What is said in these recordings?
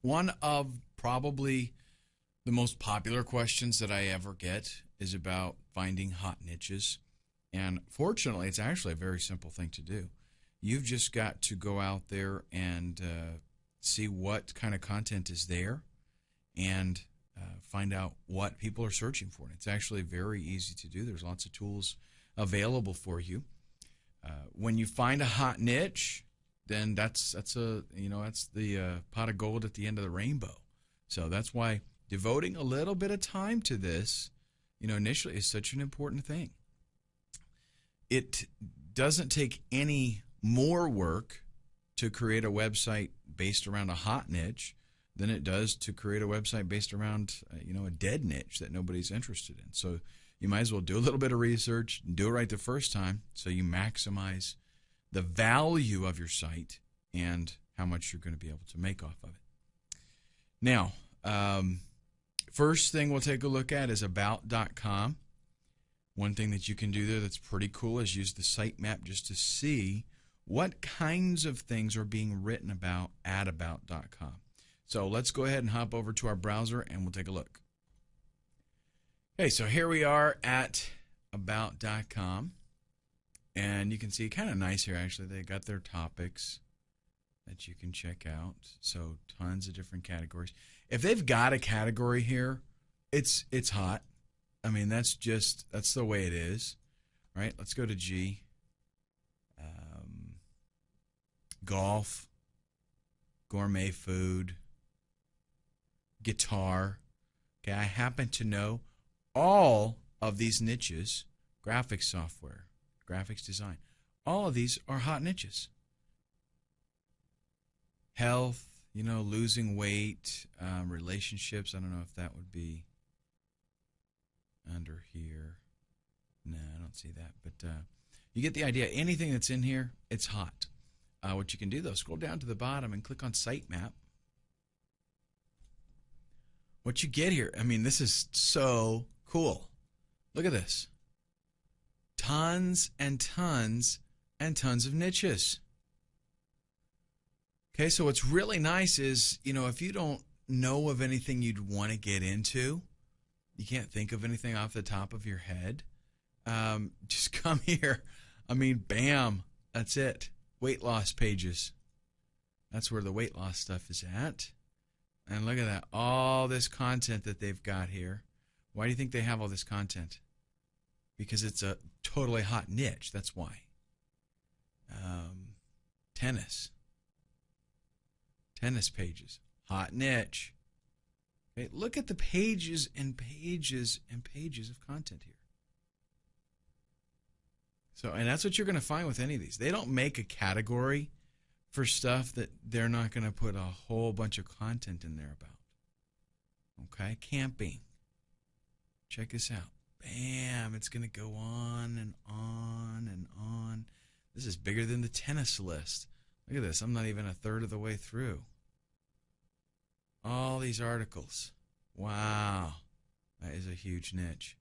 One of probably the most popular questions that I ever get is about finding hot niches. And fortunately, it's actually a very simple thing to do. You've just got to go out there and see what kind of content is there and find out what people are searching for. And it's actually very easy to do. There's lots of tools available for you. When you find a hot niche, then that's the pot of gold at the end of the rainbow. So that's why devoting a little bit of time to this, initially is such an important thing. It doesn't take any more work to create a website based around a hot niche than it does to create a website based around a dead niche that nobody's interested in. So you might as well do a little bit of research and do it right the first time so you maximize the value of your site and how much you're going to be able to make off of it. Now, first thing we'll take a look at is about.com. One thing that you can do there that's pretty cool is use the sitemap just to see what kinds of things are being written about at about.com. So let's go ahead and hop over to our browser and we'll take a look. Okay, so here we are at about.com. And you can see kind of nice here, actually. They got their topics that you can check out. So tons of different categories. If they've got a category here, it's hot. I mean, that's the way it is. All right, let's go to G. Golf, gourmet food, guitar. Okay, I happen to know all of these niches, graphics software, graphics design. All of these are hot niches. Health, losing weight, relationships. I don't know if that would be under here. No, I don't see that. But you get the idea. Anything that's in here, it's hot. What you can do, though, scroll down to the bottom and click on Sitemap. What you get here, I mean, this is so cool. Look at this. Tons and tons and tons of niches. Okay, so what's really nice is, if you don't know of anything you'd want to get into, you can't think of anything off the top of your head, just come here. I mean, bam, that's it. Weight loss pages. That's where the weight loss stuff is at. And look at that, all this content that they've got here. Why do you think they have all this content? Because it's a totally hot niche, that's why. Tennis pages, hot niche. Okay, look at the pages and pages and pages of content here. So, and that's what you're going to find with any of these. They don't make a category for stuff that they're not going to put a whole bunch of content in there about. Okay, camping. Check this out. Bam, it's going to go on and on and on. This is bigger than the tennis list. Look at this. I'm not even a third of the way through. All these articles. Wow. That is a huge niche.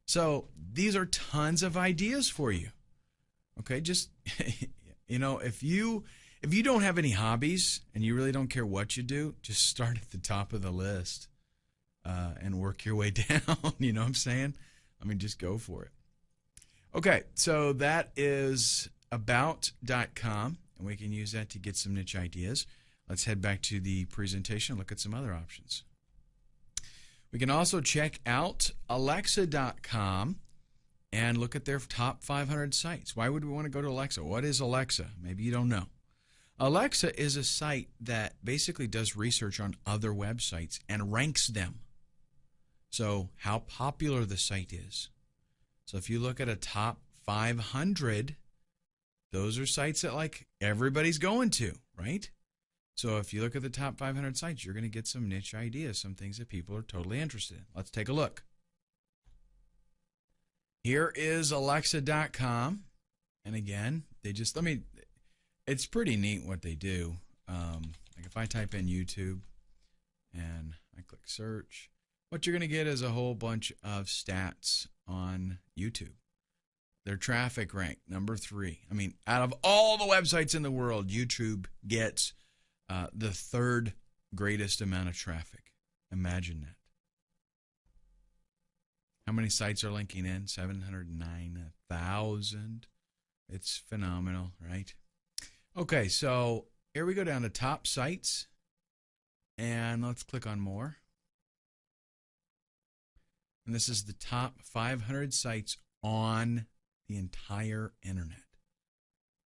So these are tons of ideas for you. Okay, just, if you don't have any hobbies and you really don't care what you do, just start at the top of the list and work your way down. You know what I'm saying? I mean, just go for it. Okay, so that is about.com, and we can use that to get some niche ideas. Let's head back to the presentation and look at some other options. We can also check out Alexa.com and look at their top 500 sites. Why would we want to go to Alexa? What is Alexa? Maybe you don't know. Alexa is a site that basically does research on other websites and ranks them. So how popular the site is. So if you look at a top 500, those are sites that everybody's going to, right? So if you look at the top 500 sites, you're going to get some niche ideas, some things that people are totally interested in. Let's take a look. Here is Alexa.com. And again, it's pretty neat what they do. If I type in YouTube and I click search, what you're going to get is a whole bunch of stats on YouTube. Their traffic rank, number 3. I mean, out of all the websites in the world, YouTube gets the third greatest amount of traffic. Imagine that. How many sites are linking in? 709,000. It's phenomenal, right? Okay, so here we go down to top sites, and let's click on more. And this is the top 500 sites on the entire internet.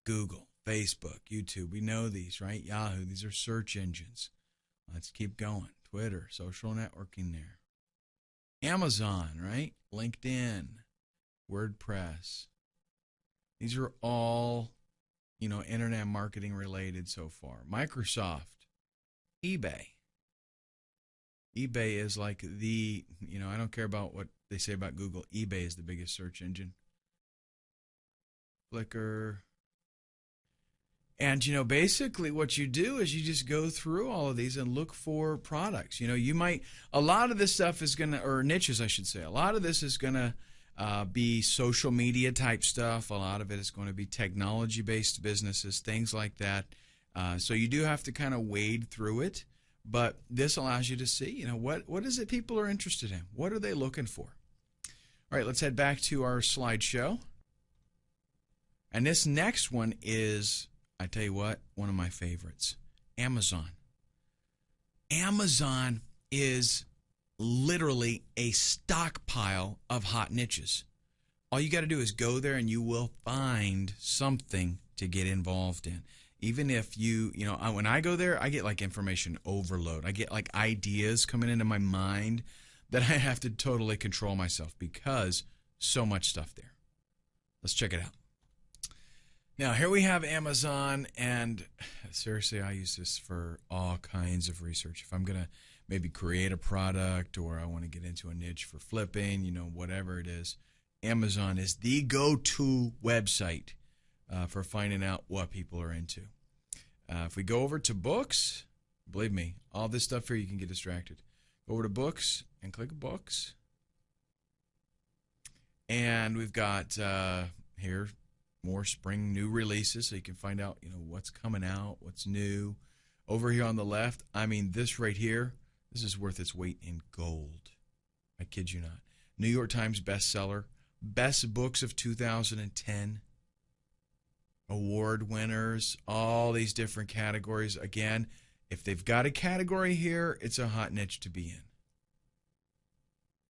Google, Facebook, YouTube, we know these, right? Yahoo, these are search engines. Let's keep going. Twitter, social networking there. Amazon, right? LinkedIn, WordPress. These are all, internet marketing related so far. Microsoft, eBay. eBay is like the, I don't care about what they say about Google. eBay is the biggest search engine. Flickr. And, basically what you do is you just go through all of these and look for products. A lot of this stuff is going to, or niches, I should say, a lot of this is going to be social media type stuff. A lot of it is going to be technology-based businesses, things like that. So you do have to kind of wade through it. But this allows you to see, what is it people are interested in? What are they looking for? All right, let's head back to our slideshow. And this next one is, I tell you what, one of my favorites, Amazon. Amazon is literally a stockpile of hot niches. All you got to do is go there and you will find something to get involved in. Even if when I go there, I get like information overload. I get like ideas coming into my mind that I have to totally control myself because so much stuff there. Let's check it out. Now, here we have Amazon, and seriously, I use this for all kinds of research. If I'm going to maybe create a product or I want to get into a niche for flipping, whatever it is, Amazon is the go-to website for finding out what people are into. If we go over to books, believe me, all this stuff here you can get distracted. Go over to books and click books. And we've got here more spring new releases, so you can find out what's coming out, what's new. Over here on the left, this right here, this is worth its weight in gold. I kid you not. New York Times bestseller, best books of 2010. Award winners, all these different categories. Again, if they've got a category here, it's a hot niche to be in.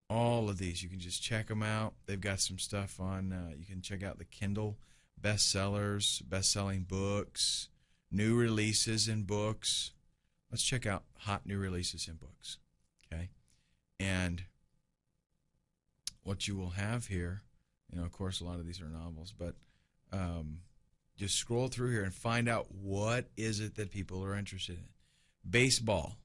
All of these, you can just check them out. They've got some stuff on, you can check out the Kindle bestsellers, best-selling books, new releases in books. Let's check out hot new releases in books, okay? And what you will have here, of course, a lot of these are novels, but just scroll through here and find out what is it that people are interested in. Baseball.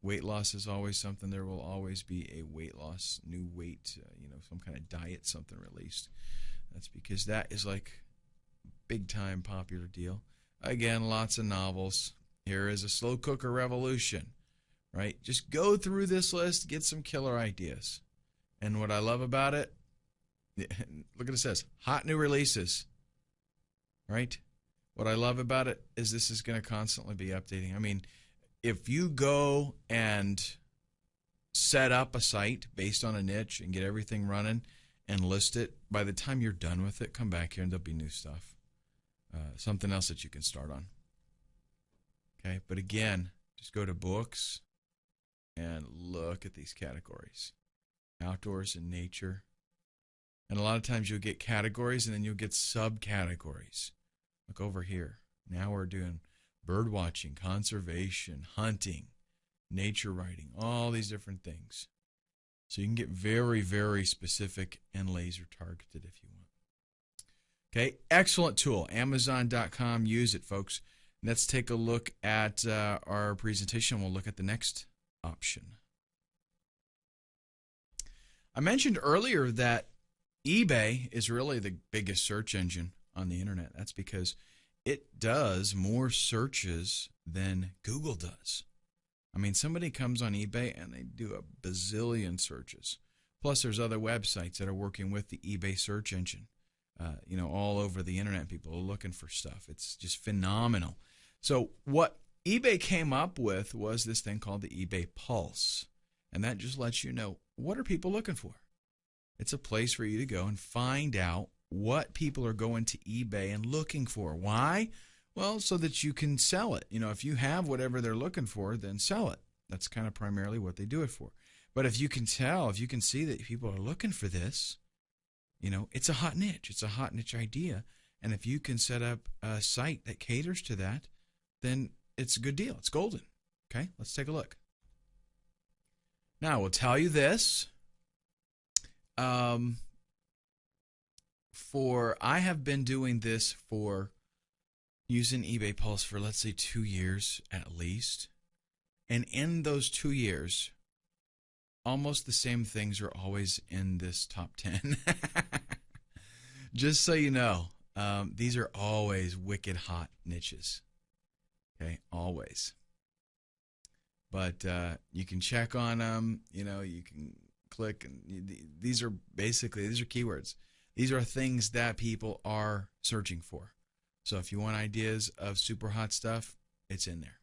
Weight loss is always something. There will always be a weight loss, new weight, some kind of diet, something released. That's because that is like big time popular deal. Again, lots of novels. Here is a slow cooker revolution, right? Just go through this list, get some killer ideas. And what I love about it, look at it says, hot new releases, right? What I love about it is this is going to constantly be updating. If you go and set up a site based on a niche and get everything running and list it, by the time you're done with it, come back here and there'll be new stuff. Something else that you can start on. Okay, but again, just go to books and look at these categories. Outdoors and nature. And a lot of times you'll get categories and then you'll get subcategories. Look over here. Now we're doing bird watching, conservation, hunting, nature writing, all these different things. So you can get very, very specific and laser targeted if you want. Okay, excellent tool. Amazon.com. Use it, folks. Let's take a look at our presentation. We'll look at the next option. I mentioned earlier that eBay is really the biggest search engine on the internet. That's because it does more searches than Google does. Somebody comes on eBay and they do a bazillion searches. Plus, there's other websites that are working with the eBay search engine. all over the internet. People are looking for stuff. It's just phenomenal. So what eBay came up with was this thing called the eBay Pulse. And that just lets you know, what are people looking for? It's a place for you to go and find out what people are going to eBay and looking for. Why? Well, so that you can sell it. If you have whatever they're looking for, then sell it. That's kind of primarily what they do it for. But if you can see that people are looking for this, it's a hot niche. It's a hot niche idea. And if you can set up a site that caters to that, then it's a good deal. It's golden. Okay, let's take a look. Now, I will tell you this. I have been doing this for using eBay Pulse for, let's say, 2 years at least. And in those 2 years, almost the same things are always in this top 10. Just so you know, these are always wicked hot niches. Okay, always. But you can check on them. You can click, and these are keywords. These are things that people are searching for. So if you want ideas of super hot stuff, it's in there.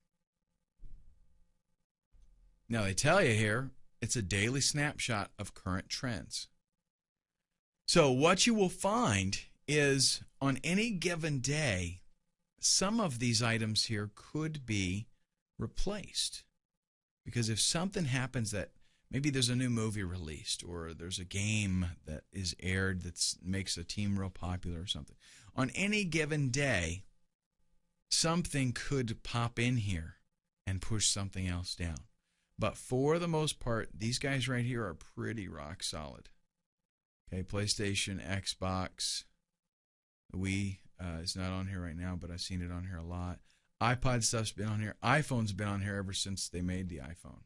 Now they tell you here, it's a daily snapshot of current trends. So what you will find is on any given day, some of these items here could be replaced. Because if something happens that maybe there's a new movie released or there's a game that is aired that makes a team real popular or something, on any given day, something could pop in here and push something else down. But for the most part, these guys right here are pretty rock solid. Okay, PlayStation, Xbox, Wii is not on here right now, but I've seen it on here a lot. iPod stuff's been on here. iPhone's been on here ever since they made the iPhone.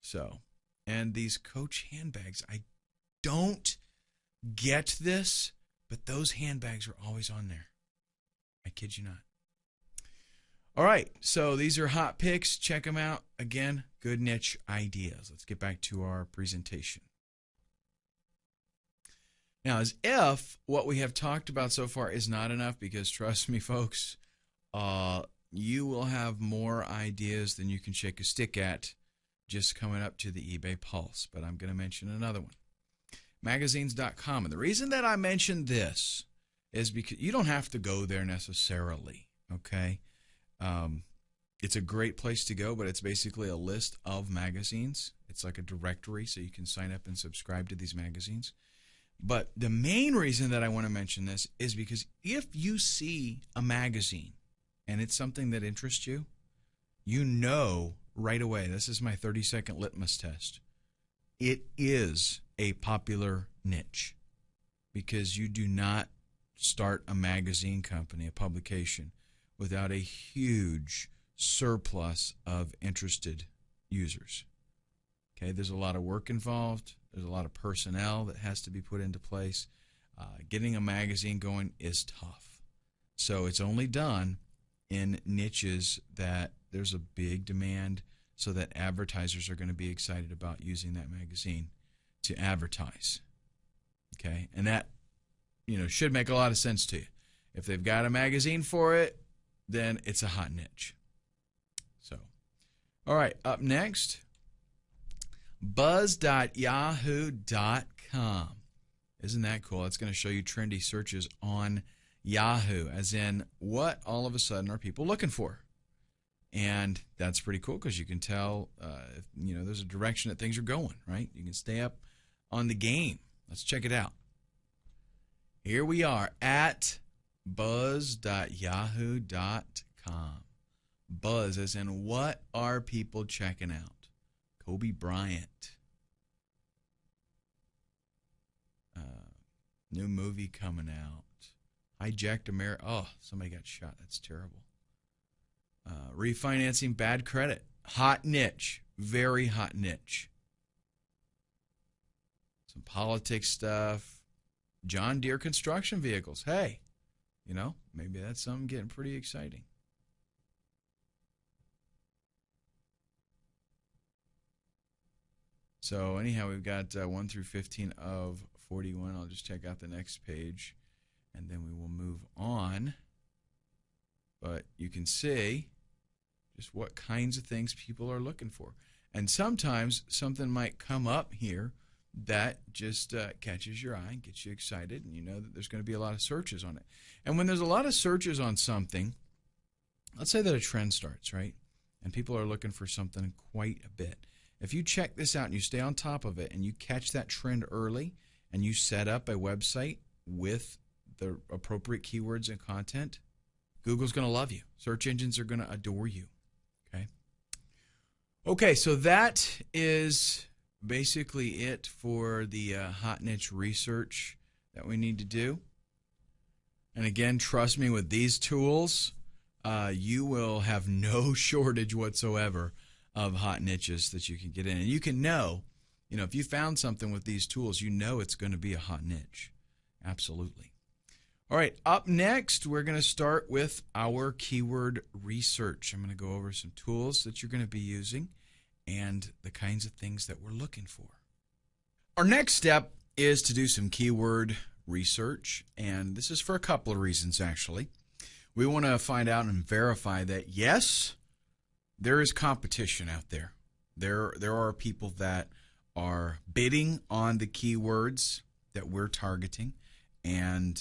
So, and these Coach handbags, I don't get this, but those handbags are always on there. I kid you not. All right, so these are hot picks. Check them out. Again, good niche ideas. Let's get back to our presentation. Now, as if what we have talked about so far is not enough, because trust me, folks, you will have more ideas than you can shake a stick at just coming up to the eBay Pulse. But I'm going to mention another one. Magazines.com. And the reason that I mentioned this is because you don't have to go there necessarily, okay? It's a great place to go, but it's basically a list of magazines. It's like a directory, so you can sign up and subscribe to these magazines. But the main reason that I want to mention this is because if you see a magazine and it's something that interests you, you know right away, this is my 30-second litmus test, it is a popular niche, because you do not start a magazine company, a publication, without a huge surplus of interested users. Okay, there's a lot of work involved. There's a lot of personnel that has to be put into place. Getting a magazine going is tough. So it's only done in niches that there's a big demand, so that advertisers are going to be excited about using that magazine to advertise. Okay, and that should make a lot of sense to you. If they've got a magazine for it, then it's a hot niche. So, all right, up next, buzz.yahoo.com. Isn't that cool? It's going to show you trendy searches on Yahoo, as in what all of a sudden are people looking for. And that's pretty cool, because you can tell if, there's a direction that things are going, right? You can stay up on the game. Let's check it out. Here we are at buzz.yahoo.com. Buzz as in what are people checking out? Kobe Bryant. New movie coming out. Hijacked America. Oh, somebody got shot. That's terrible. Refinancing bad credit. Hot niche. Very hot niche. Some politics stuff. John Deere construction vehicles. Hey, maybe that's something getting pretty exciting. So anyhow, we've got 1 through 15 of 41. I'll just check out the next page. and then we will move on. But you can see just what kinds of things people are looking for. And sometimes something might come up here that just catches your eye and gets you excited, and you know that there's going to be a lot of searches on it. And when there's a lot of searches on something, let's say that a trend starts, right? And people are looking for something quite a bit. If you check this out and you stay on top of it and you catch that trend early and you set up a website with the appropriate keywords and content, Google's going to love you. Search engines are going to adore you. Okay, so that is basically it for the hot niche research that we need to do. And again, trust me, with these tools, you will have no shortage whatsoever of hot niches that you can get in. And you can know, if you found something with these tools, you know it's going to be a hot niche. Absolutely. All right, up next, we're going to start with our keyword research. I'm going to go over some tools that you're going to be using and the kinds of things that we're looking for. Our next step is to do some keyword research, and this is for a couple of reasons, actually. We want to find out and verify that, yes, there is competition out there. There are people that are bidding on the keywords that we're targeting. And,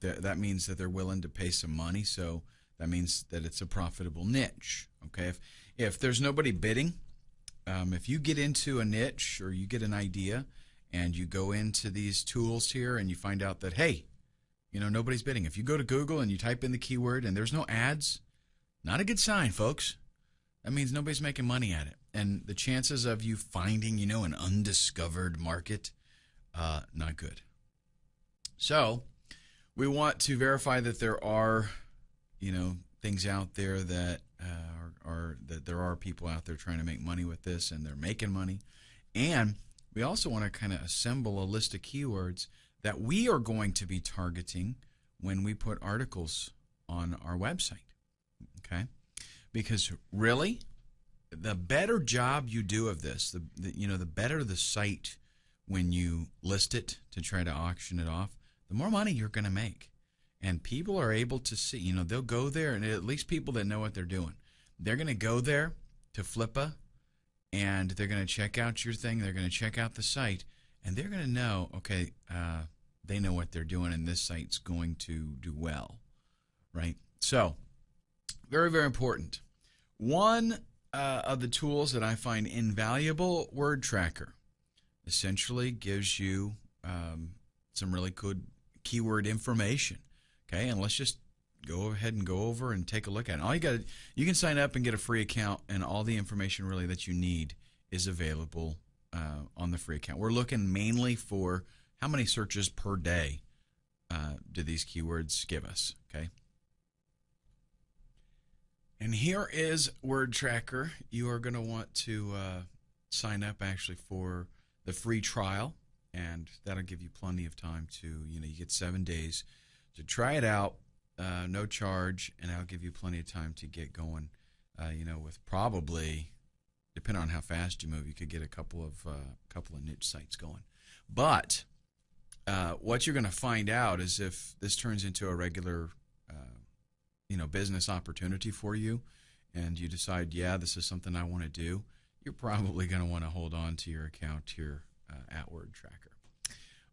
that means that they're willing to pay some money, so that means that it's a profitable niche. Okay, if there's nobody bidding, if you get into a niche or you get an idea and you go into these tools here and you find out that, hey, nobody's bidding. If you go to Google and you type in the keyword and there's no ads, not a good sign, folks. That means nobody's making money at it. And the chances of you finding, an undiscovered market, not good. So we want to verify that there are, things out there that that there are people out there trying to make money with this, and they're making money. And we also want to kind of assemble a list of keywords that we are going to be targeting when we put articles on our website. Okay, because really, the better job you do of this, the better the site when you list it to try to auction it off, the more money you're going to make. And people are able to see, they'll go there, and at least people that know what they're doing, they're going to go there to Flippa, and they're going to check out your thing, they're going to check out the site, and they're going to know, okay, they know what they're doing, and this site's going to do well, right? So, very, very important. One of the tools that I find invaluable, Word Tracker, essentially gives you some really good keyword information. Okay, and let's just go ahead and go over and take a look at it. You can sign up and get a free account, and all the information really that you need is available on the free account. We're looking mainly for how many searches per day do these keywords give us. Okay, and here is Word Tracker. You are going to want to sign up actually for the free trial, and that'll give you plenty of time to, you get 7 days to try it out, no charge, and that'll give you plenty of time to get going, with probably, depending on how fast you move, you could get a couple of niche sites going. But what you're going to find out is if this turns into a regular, business opportunity for you, and you decide, yeah, this is something I want to do, you're probably going to want to hold on to your account here at Word Tracker.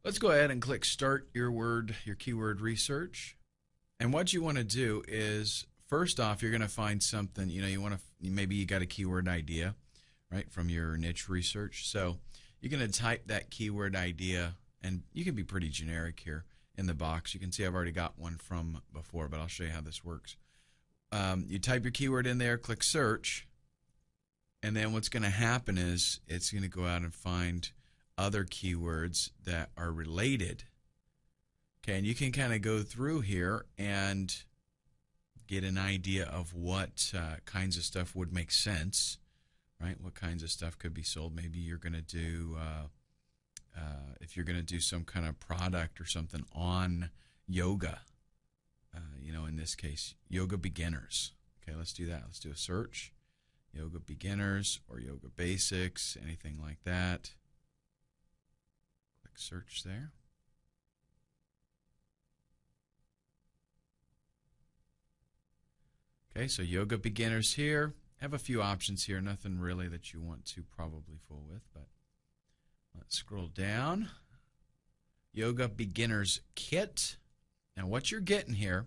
Let's go ahead and click Start your keyword research. And what you want to do is, first off, you're going to find something, maybe you got a keyword idea, right, from your niche research. So you're going to type that keyword idea, and you can be pretty generic here in the box. You can see I've already got one from before, but I'll show you how this works. You type your keyword in there, click Search, and then what's going to happen is it's going to go out and find other keywords that are related. Okay, and you can kind of go through here and get an idea of what kinds of stuff would make sense, right? What kinds of stuff could be sold. Maybe you're going to do, if you're going to do some kind of product or something on yoga, in this case, yoga beginners. Okay, let's do that. Let's do a search. Yoga beginners or yoga basics, anything like that. Click search there. Okay, so yoga beginners here. Have a few options here. Nothing really that you want to probably fool with, but let's scroll down. Yoga beginners kit. Now what you're getting here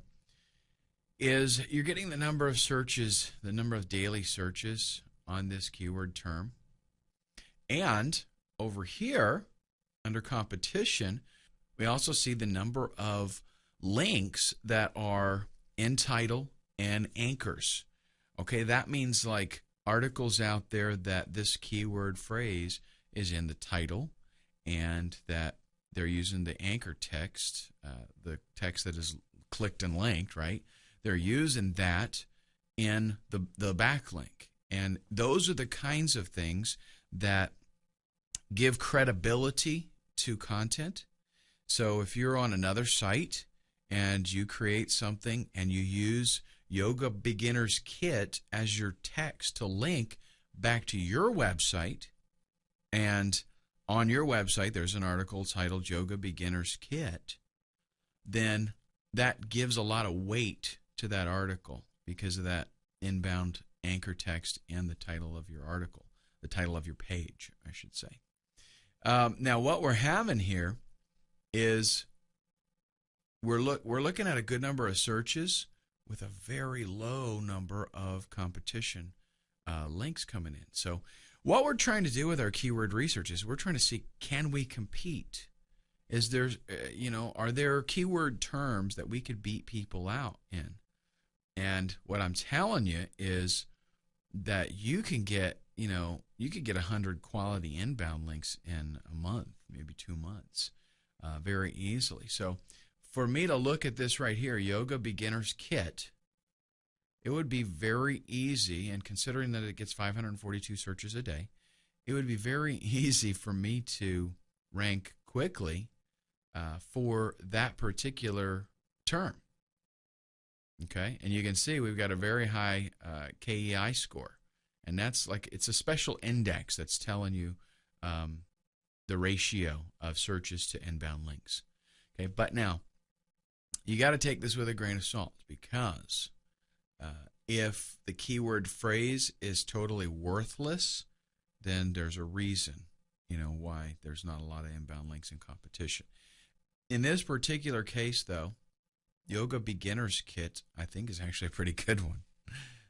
is you're getting the number of searches, the number of daily searches on this keyword term. And over here, under competition, we also see the number of links that are in title and anchors. Okay, that means like articles out there that this keyword phrase is in the title and that they're using the anchor text, the text that is clicked and linked, right? They're using that in the backlink. And those are the kinds of things that give credibility to content. So if you're on another site and you create something and you use Yoga Beginners Kit as your text to link back to your website, and on your website there's an article titled Yoga Beginners Kit, then that gives a lot of weight to that article because of that inbound anchor text and the title of your article, the title of your page, I should say. Now what we're having here is we're looking at a good number of searches with a very low number of competition links coming in. So what we're trying to do with our keyword research is we're trying to see, can we compete? Is there, are there keyword terms that we could beat people out in? And what I'm telling you is that you can get, you could get 100 quality inbound links in a month, maybe 2 months, very easily. So for me to look at this right here, Yoga Beginners Kit, it would be very easy, and considering that it gets 542 searches a day, it would be very easy for me to rank quickly for that particular term. Okay, and you can see we've got a very high KEI score, and that's like, it's a special index that's telling you the ratio of searches to inbound links. Okay, but now you got to take this with a grain of salt, because if the keyword phrase is totally worthless, then there's a reason, why there's not a lot of inbound links in competition. In this particular case, though, Yoga Beginners Kit, I think, is actually a pretty good one.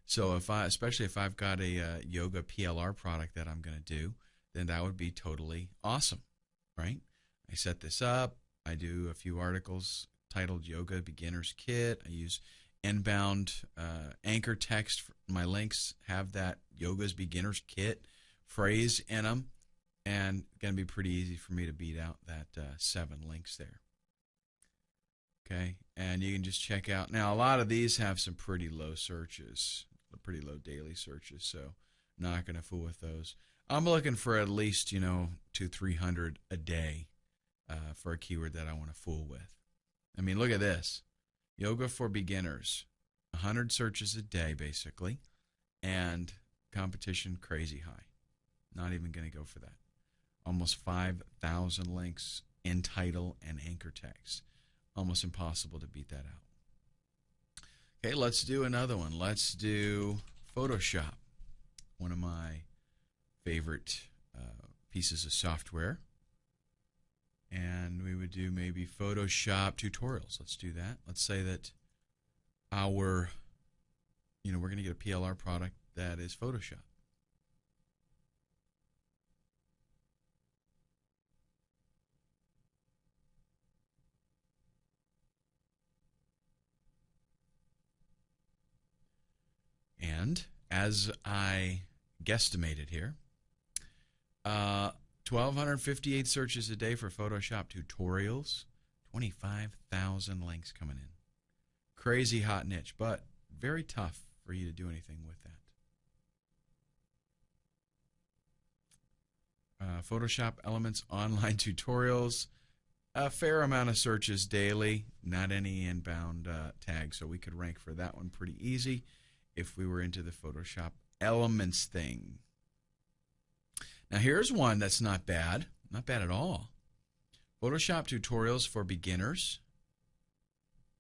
So especially if I've got a yoga PLR product that I'm going to do, then that would be totally awesome, right? I set this up. I do a few articles titled Yoga Beginners Kit. I use inbound anchor text. My links have that Yoga's Beginners Kit phrase in them, and it's going to be pretty easy for me to beat out that 7 links there. Okay, and you can just check out. Now, a lot of these have some pretty low searches, pretty low daily searches, so not going to fool with those. I'm looking for at least, 200-300 a day for a keyword that I want to fool with. I mean, look at this. Yoga for beginners, 100 searches a day, basically, and competition crazy high. Not even going to go for that. Almost 5,000 links in title and anchor text. Almost impossible to beat that out. Okay, let's do another one. Let's do Photoshop, one of my favorite pieces of software. And we would do maybe Photoshop tutorials. Let's do that. Let's say that we're going to get a PLR product that is Photoshop. And as I guesstimated here, 1,258 searches a day for Photoshop tutorials, 25,000 links coming in. Crazy hot niche, but very tough for you to do anything with that. Photoshop Elements online tutorials, a fair amount of searches daily, not any inbound tags, so we could rank for that one pretty easy if we were into the Photoshop Elements thing. Now here's one that's not bad at all. Photoshop tutorials for beginners,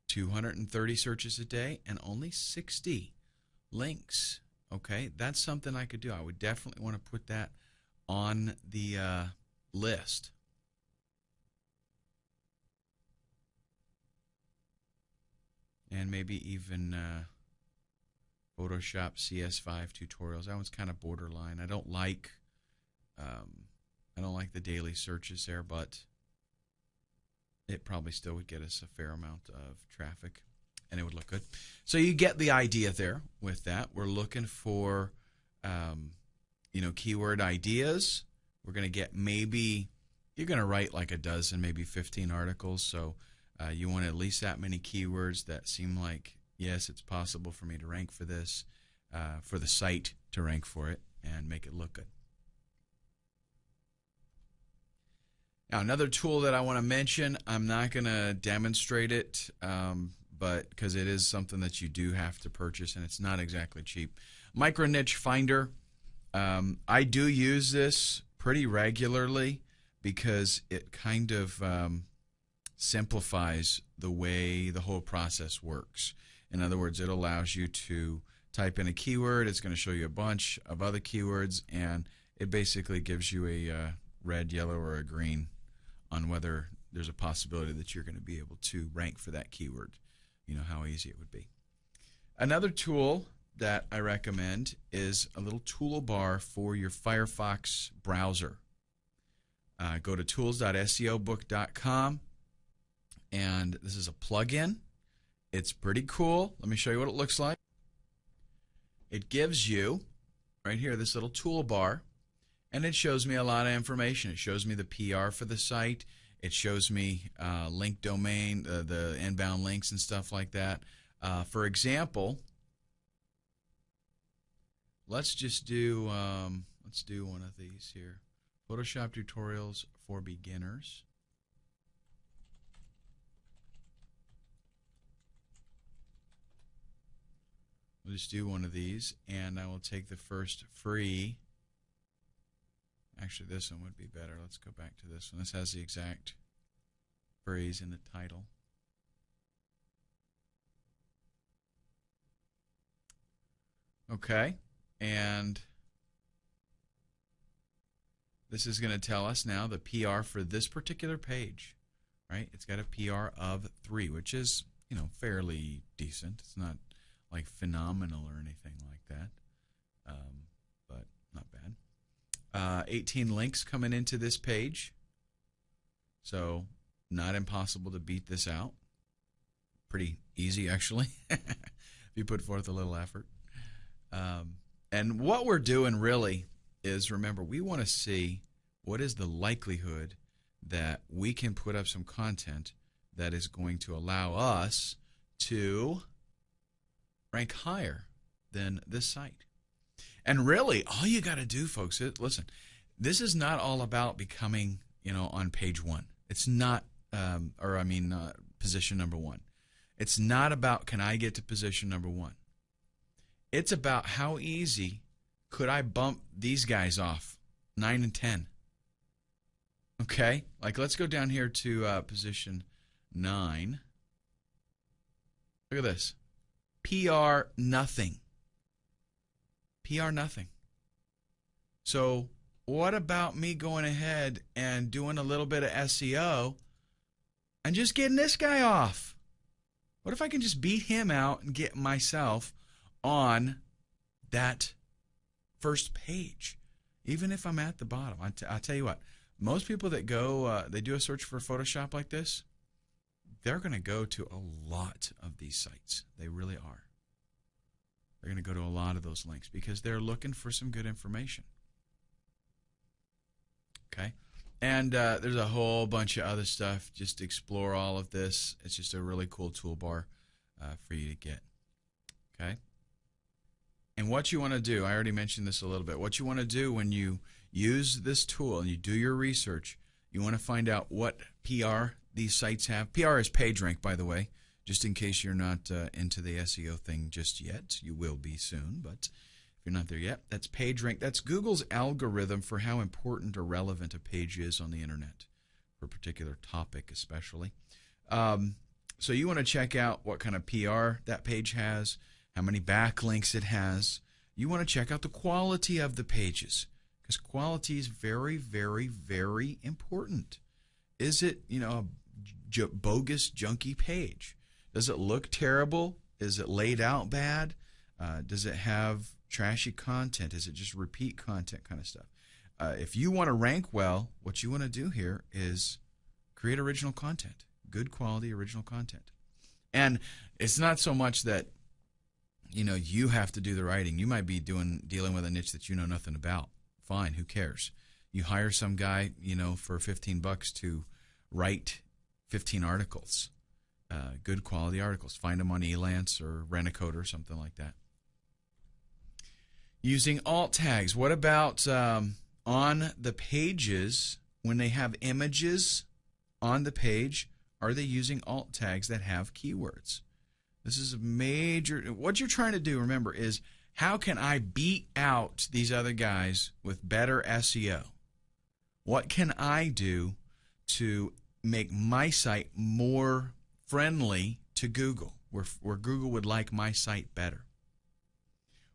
230 searches a day and only 60 links. Okay, that's something I could do. I would definitely want to put that on the list. And maybe even Photoshop CS5 tutorials. That one's kind of borderline. I don't like the daily searches there, but it probably still would get us a fair amount of traffic, and it would look good. So you get the idea there with that. We're looking for, keyword ideas. We're going to get maybe, you're going to write like a dozen, maybe 15 articles. So you want at least that many keywords that seem like, yes, it's possible for me to rank for this, for the site to rank for it and make it look good. Now, another tool that I want to mention, I'm not going to demonstrate it, but because it is something that you do have to purchase, and it's not exactly cheap. Micro Niche Finder. I do use this pretty regularly because it kind of simplifies the way the whole process works. In other words, it allows you to type in a keyword. It's going to show you a bunch of other keywords, and it basically gives you a red, yellow, or a green on whether there's a possibility that you're going to be able to rank for that keyword. You know how easy it would be. Another tool that I recommend is a little toolbar for your Firefox browser. Go to tools.seobook.com, and this is a plugin. It's pretty cool. Let me show you what it looks like. It gives you, right here, this little toolbar, and it shows me a lot of information. It shows me the PR for the site. It shows me link domain, the inbound links and stuff like that. For example, let's just do one of these here. Photoshop tutorials for beginners. We'll just do one of these, and I will take the first free. Actually, this one would be better. Let's go back to this one. This has the exact phrase in the title. Okay, and this is going to tell us now the PR for this particular page, right? It's got a PR of 3, which is, fairly decent. It's not like phenomenal or anything like that, but not bad. 18 links coming into this page, so not impossible to beat this out. Pretty easy, actually, if you put forth a little effort. And what we're doing really is, remember, we want to see what is the likelihood that we can put up some content that is going to allow us to rank higher than this site. And really, all you got to do, folks, listen, this is not all about becoming, on page 1. It's not, position number 1. It's not about, can I get to position number 1? It's about how easy could I bump these guys off, 9 and 10. Okay, like let's go down here to position 9. Look at this. PR nothing. PR nothing. So what about me going ahead and doing a little bit of SEO and just getting this guy off? What if I can just beat him out and get myself on that first page, even if I'm at the bottom? I'll tell you what, most people that go, they do a search for Photoshop like this, they're going to go to a lot of these sites. They really are. They're going to go to a lot of those links because they're looking for some good information. Okay? And there's a whole bunch of other stuff. Just explore all of this. It's just a really cool toolbar for you to get. Okay? And what you want to do, I already mentioned this a little bit, what you want to do when you use this tool and you do your research, you want to find out what PR these sites have. PR is PageRank, by the way, just in case you're not into the SEO thing just yet. You will be soon, but if you're not there yet, that's PageRank. That's Google's algorithm for how important or relevant a page is on the internet for a particular topic especially. So you want to check out what kind of PR that page has, how many backlinks it has. You want to check out the quality of the pages, because quality is very, very, very important. Is it, a bogus, junky page? Does it look terrible? Is it laid out bad? Does it have trashy content? Is it just repeat content kind of stuff? If you want to rank well, what you want to do here is create original content, good quality original content. And it's not so much that you have to do the writing. You might be dealing with a niche that you know nothing about. Fine, who cares? You hire some guy, for $15 to write 15 articles, good quality articles. Find them on Elance or Rent-A-Code or something like that. Using alt tags. What about on the pages, when they have images on the page, are they using alt tags that have keywords? This is a major, what you're trying to do, remember, is how can I beat out these other guys with better SEO? What can I do to make my site more friendly to Google, where Google would like my site better?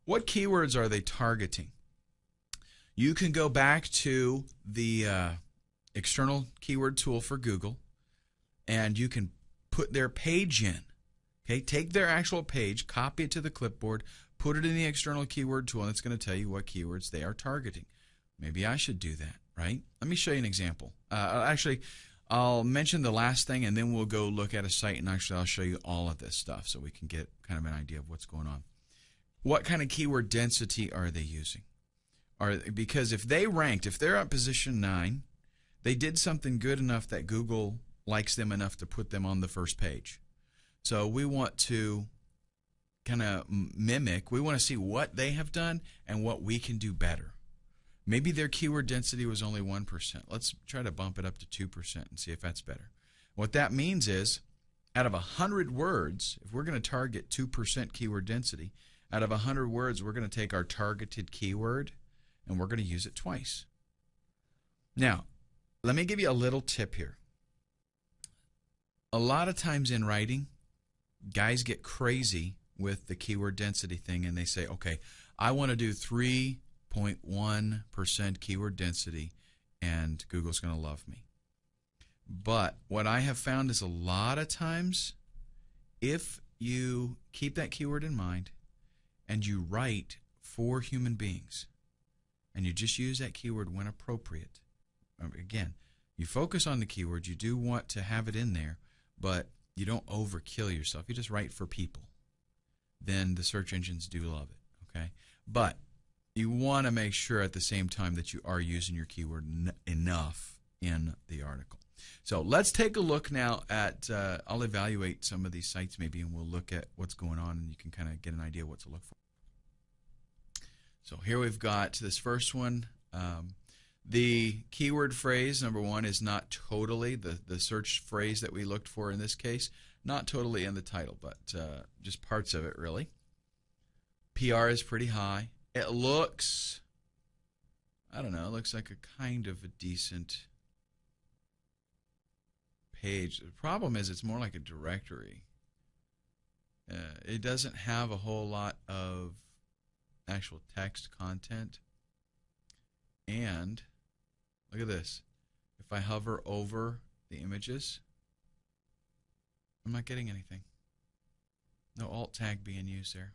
What keywords are they targeting? You can go back to the external keyword tool for Google, and you can put their page in. Okay, take their actual page, copy it to the clipboard, put it in the external keyword tool, and it's going to tell you what keywords they are targeting. Maybe I should do that, right? Let me show you an example. Actually, I'll mention the last thing, and then we'll go look at a site, and actually I'll show you all of this stuff so we can get kind of an idea of what's going on. What kind of keyword density are they using? Because if they're at position 9, they did something good enough that Google likes them enough to put them on the first page. So we want to kind of mimic. We want to see what they have done and what we can do better. Maybe their keyword density was only 1%. Let's try to bump it up to 2% and see if that's better. What that means is, out of 100 words, if we're going to target 2% keyword density, out of 100 words, we're going to take our targeted keyword and we're going to use it twice. Now, let me give you a little tip here. A lot of times in writing, guys get crazy with the keyword density thing, and they say, okay, I want to do 3.1% keyword density, and Google's going to love me. But what I have found is a lot of times, if you keep that keyword in mind and you write for human beings, and you just use that keyword when appropriate, again, you focus on the keyword, you do want to have it in there, but you don't overkill yourself. You just write for people. Then the search engines do love it, okay? But you want to make sure at the same time that you are using your keyword enough in the article. So let's take a look now at, I'll evaluate some of these sites maybe, and we'll look at what's going on, and you can kind of get an idea what to look for. So here we've got this first one. The keyword phrase, number 1, is not totally, the search phrase that we looked for in this case, not totally in the title, but just parts of it really. PR is pretty high. It looks, I don't know, it looks like a kind of a decent page. The problem is it's more like a directory. It doesn't have a whole lot of actual text content. And look at this. If I hover over the images, I'm not getting anything. No alt tag being used there.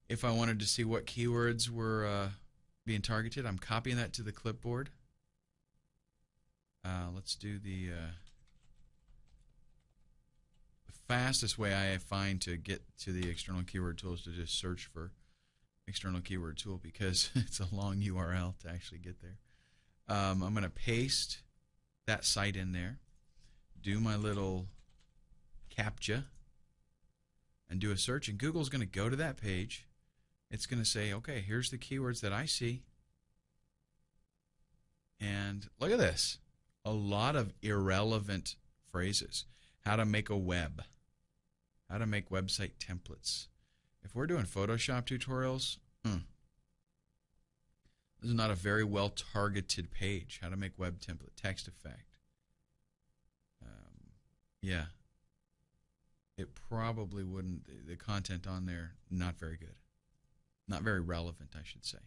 If I wanted to see what keywords were being targeted, I'm copying that to the clipboard. Let's do the fastest way I find to get to the external keyword tool is to just search for external keyword tool, because it's a long URL to actually get there. I'm going to paste that site in there, do my little CAPTCHA, and do a search, and Google's going to go to that page. It's going to say, okay, here's the keywords that I see, and look at this. A lot of irrelevant phrases. How to make a web. How to make website templates. If we're doing Photoshop tutorials, this is not a very well targeted page. How to make web template, text effect. Yeah. it probably wouldn't, the content on there, not very good. Not very relevant, I should say.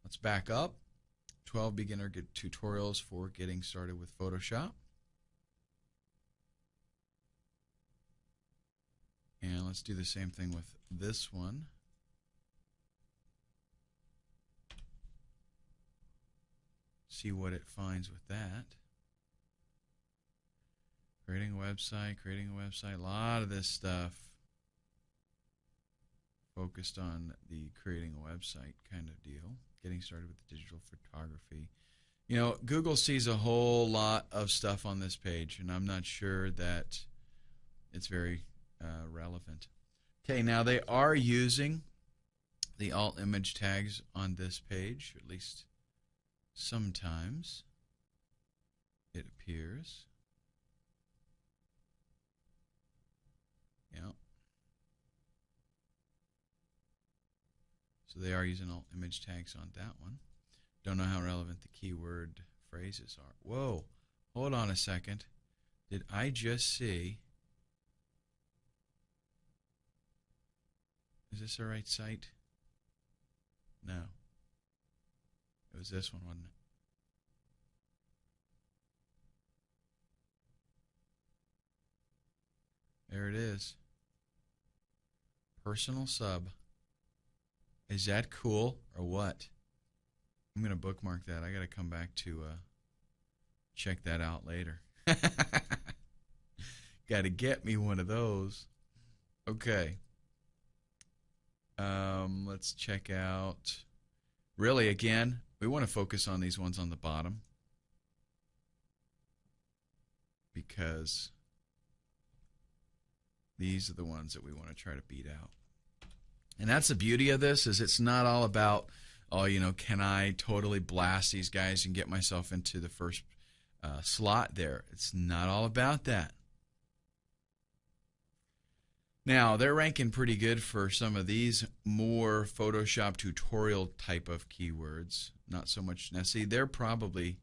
Let's back up. 12 beginner tutorials for getting started with Photoshop. And let's do the same thing with this one. See what it finds with that. Creating a website, a lot of this stuff focused on the creating a website kind of deal. Getting started with digital photography. You know, Google sees a whole lot of stuff on this page, and I'm not sure that it's very relevant. Okay, now they are using the alt image tags on this page, at least sometimes it appears. Yeah. So they are using alt image tags on that one. Don't know how relevant the keyword phrases are. Whoa, hold on a second. Did I just see? Is this the right site? No. It was this one, wasn't it? There it is. Personal sub. Is that cool or what? I'm going to bookmark that. I got to come back to check that out later. Got to get me one of those. Okay. Let's check out. Really, again, we want to focus on these ones on the bottom because these are the ones that we want to try to beat out. And that's the beauty of this, is it's not all about, oh, you know, can I totally blast these guys and get myself into the first slot there. It's not all about that. Now, they're ranking pretty good for some of these more Photoshop tutorial type of keywords. Not so much. Now, see, they're probably,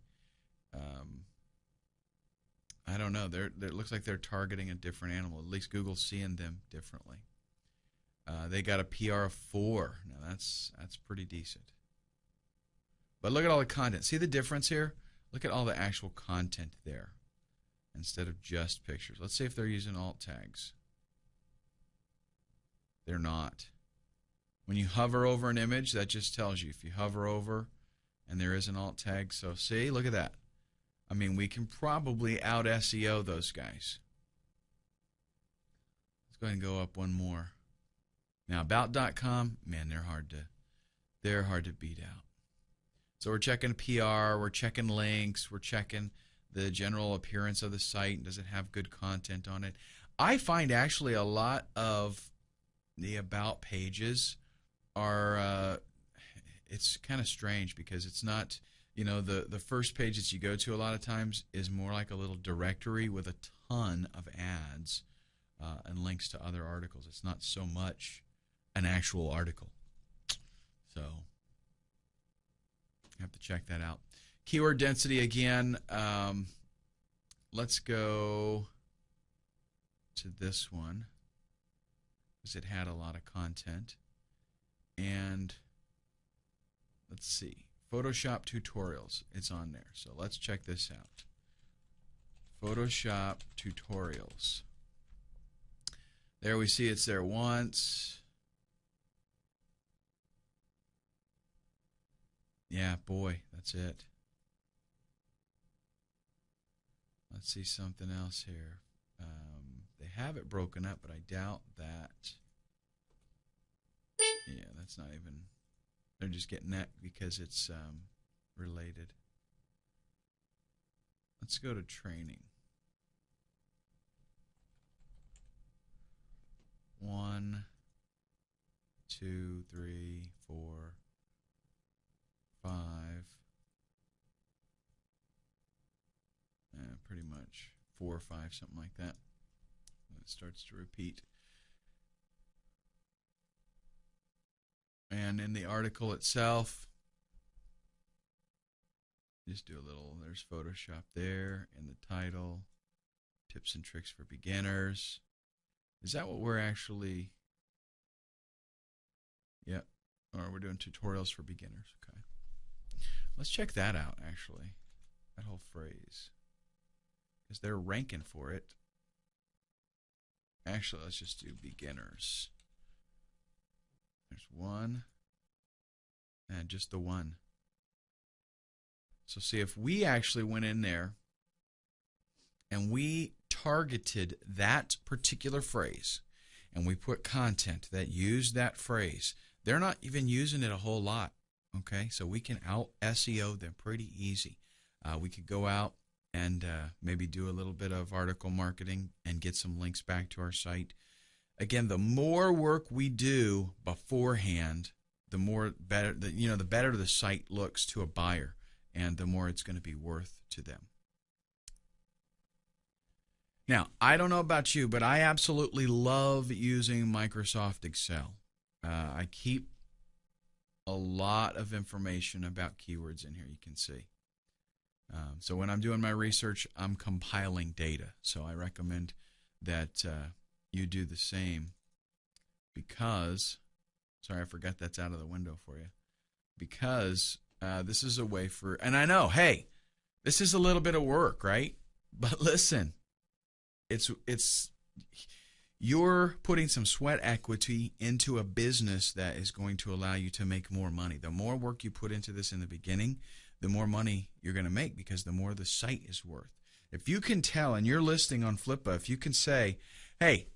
I don't know, it looks like they're targeting a different animal. At least Google's seeing them differently. They got a PR of 4. Now, that's pretty decent. But look at all the content. See the difference here? Look at all the actual content there instead of just pictures. Let's see if they're using alt tags. They're not. When you hover over an image, that just tells you. If you hover over and there is an alt tag, so see, look at that. I mean, we can probably out SEO those guys. Let's go ahead and go up one more. Now, about.com, man, they're hard to beat out. So we're checking PR, we're checking links, we're checking the general appearance of the site, and does it have good content on it. I find actually a lot of the about pages are, it's kind of strange because it's not, you know, the first page that you go to a lot of times is more like a little directory with a ton of ads and links to other articles. It's not so much an actual article. So you have to check that out. Keyword density again. Let's go to this one because it had a lot of content. And let's see. Photoshop tutorials. It's on there. So let's check this out. Photoshop tutorials. There we see it's there once. Yeah, boy, that's it. Let's see something else here. They have it broken up, but I doubt that. Yeah, that's not even. They're just getting that because it's related. Let's go to training. 1, 2, 3, 4, 5. Pretty much 4 or 5, something like that. It starts to repeat. And in the article itself, just do a little, there's Photoshop there in the title, tips and tricks for beginners. Is that what we're actually? Yeah. Or we're doing tutorials for beginners. Okay. Let's check that out, actually. That whole phrase. Because they're ranking for it. Actually, let's just do beginners. There's one. And just the one. So see, if we actually went in there and we targeted that particular phrase and we put content that used that phrase, they're not even using it a whole lot. Okay, so we can out SEO them pretty easy. We could go out and maybe do a little bit of article marketing and get some links back to our site. Again, the more work we do beforehand, the better the site looks to a buyer, and the more it's going to be worth to them. Now, I don't know about you, but I absolutely love using Microsoft Excel. I keep a lot of information about keywords in here, you can see. So when I'm doing my research, I'm compiling data. So I recommend that you do the same because, sorry, I forgot that's out of the window for you, because this is a way for, and I know, hey, this is a little bit of work, right? But listen, it's you're putting some sweat equity into a business that is going to allow you to make more money. The more work you put into this in the beginning, the more money you're going to make, because the more the site is worth. If you can tell in your listing on Flippa, if you can say, hey,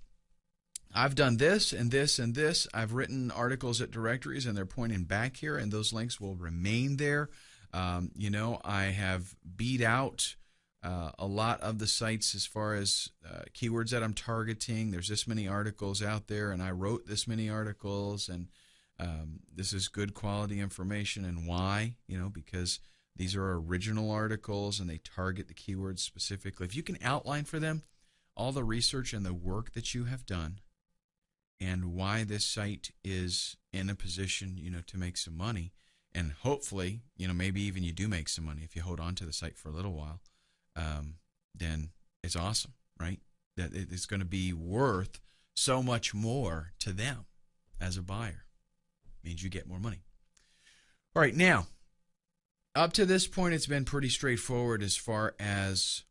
I've done this and this and this, I've written articles at directories and they're pointing back here and those links will remain there. I have beat out a lot of the sites as far as keywords that I'm targeting. There's this many articles out there, and I wrote this many articles, and this is good quality information. And why? Because these are original articles, and they target the keywords specifically. If you can outline for them all the research and the work that you have done, and why this site is in a position, to make some money, and hopefully, maybe even you do make some money if you hold on to the site for a little while. Then it's awesome, right? That it's going to be worth so much more to them as a buyer. Means you get more money. All right, now, up to this point, it's been pretty straightforward as far as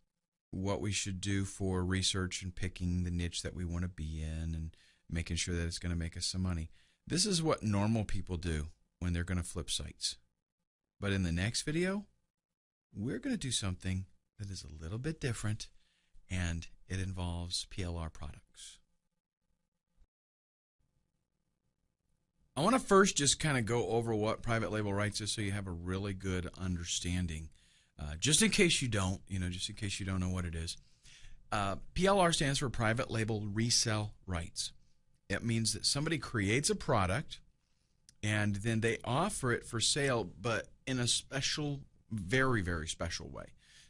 what we should do for research and picking the niche that we want to be in and making sure that it's going to make us some money. This is what normal people do when they're going to flip sites. But in the next video, we're going to do something that is a little bit different, and it involves PLR products. I want to first just kind of go over what private label rights is so you have a really good understanding. Just in case you don't, just in case you don't know what it is. PLR stands for private label resale rights. It means that somebody creates a product and then they offer it for sale, but in a special, very, very special way.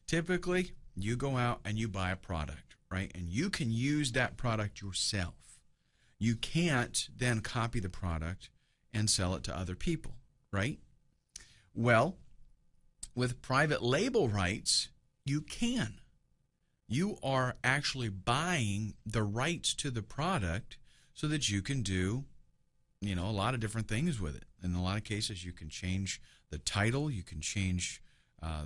Typically, you go out and you buy a product, right? And you can use that product yourself. You can't then copy the product and sell it to other people, right? Well, with private label rights, you can. You are actually buying the rights to the product so that you can do, a lot of different things with it. In a lot of cases, you can change the title, you can change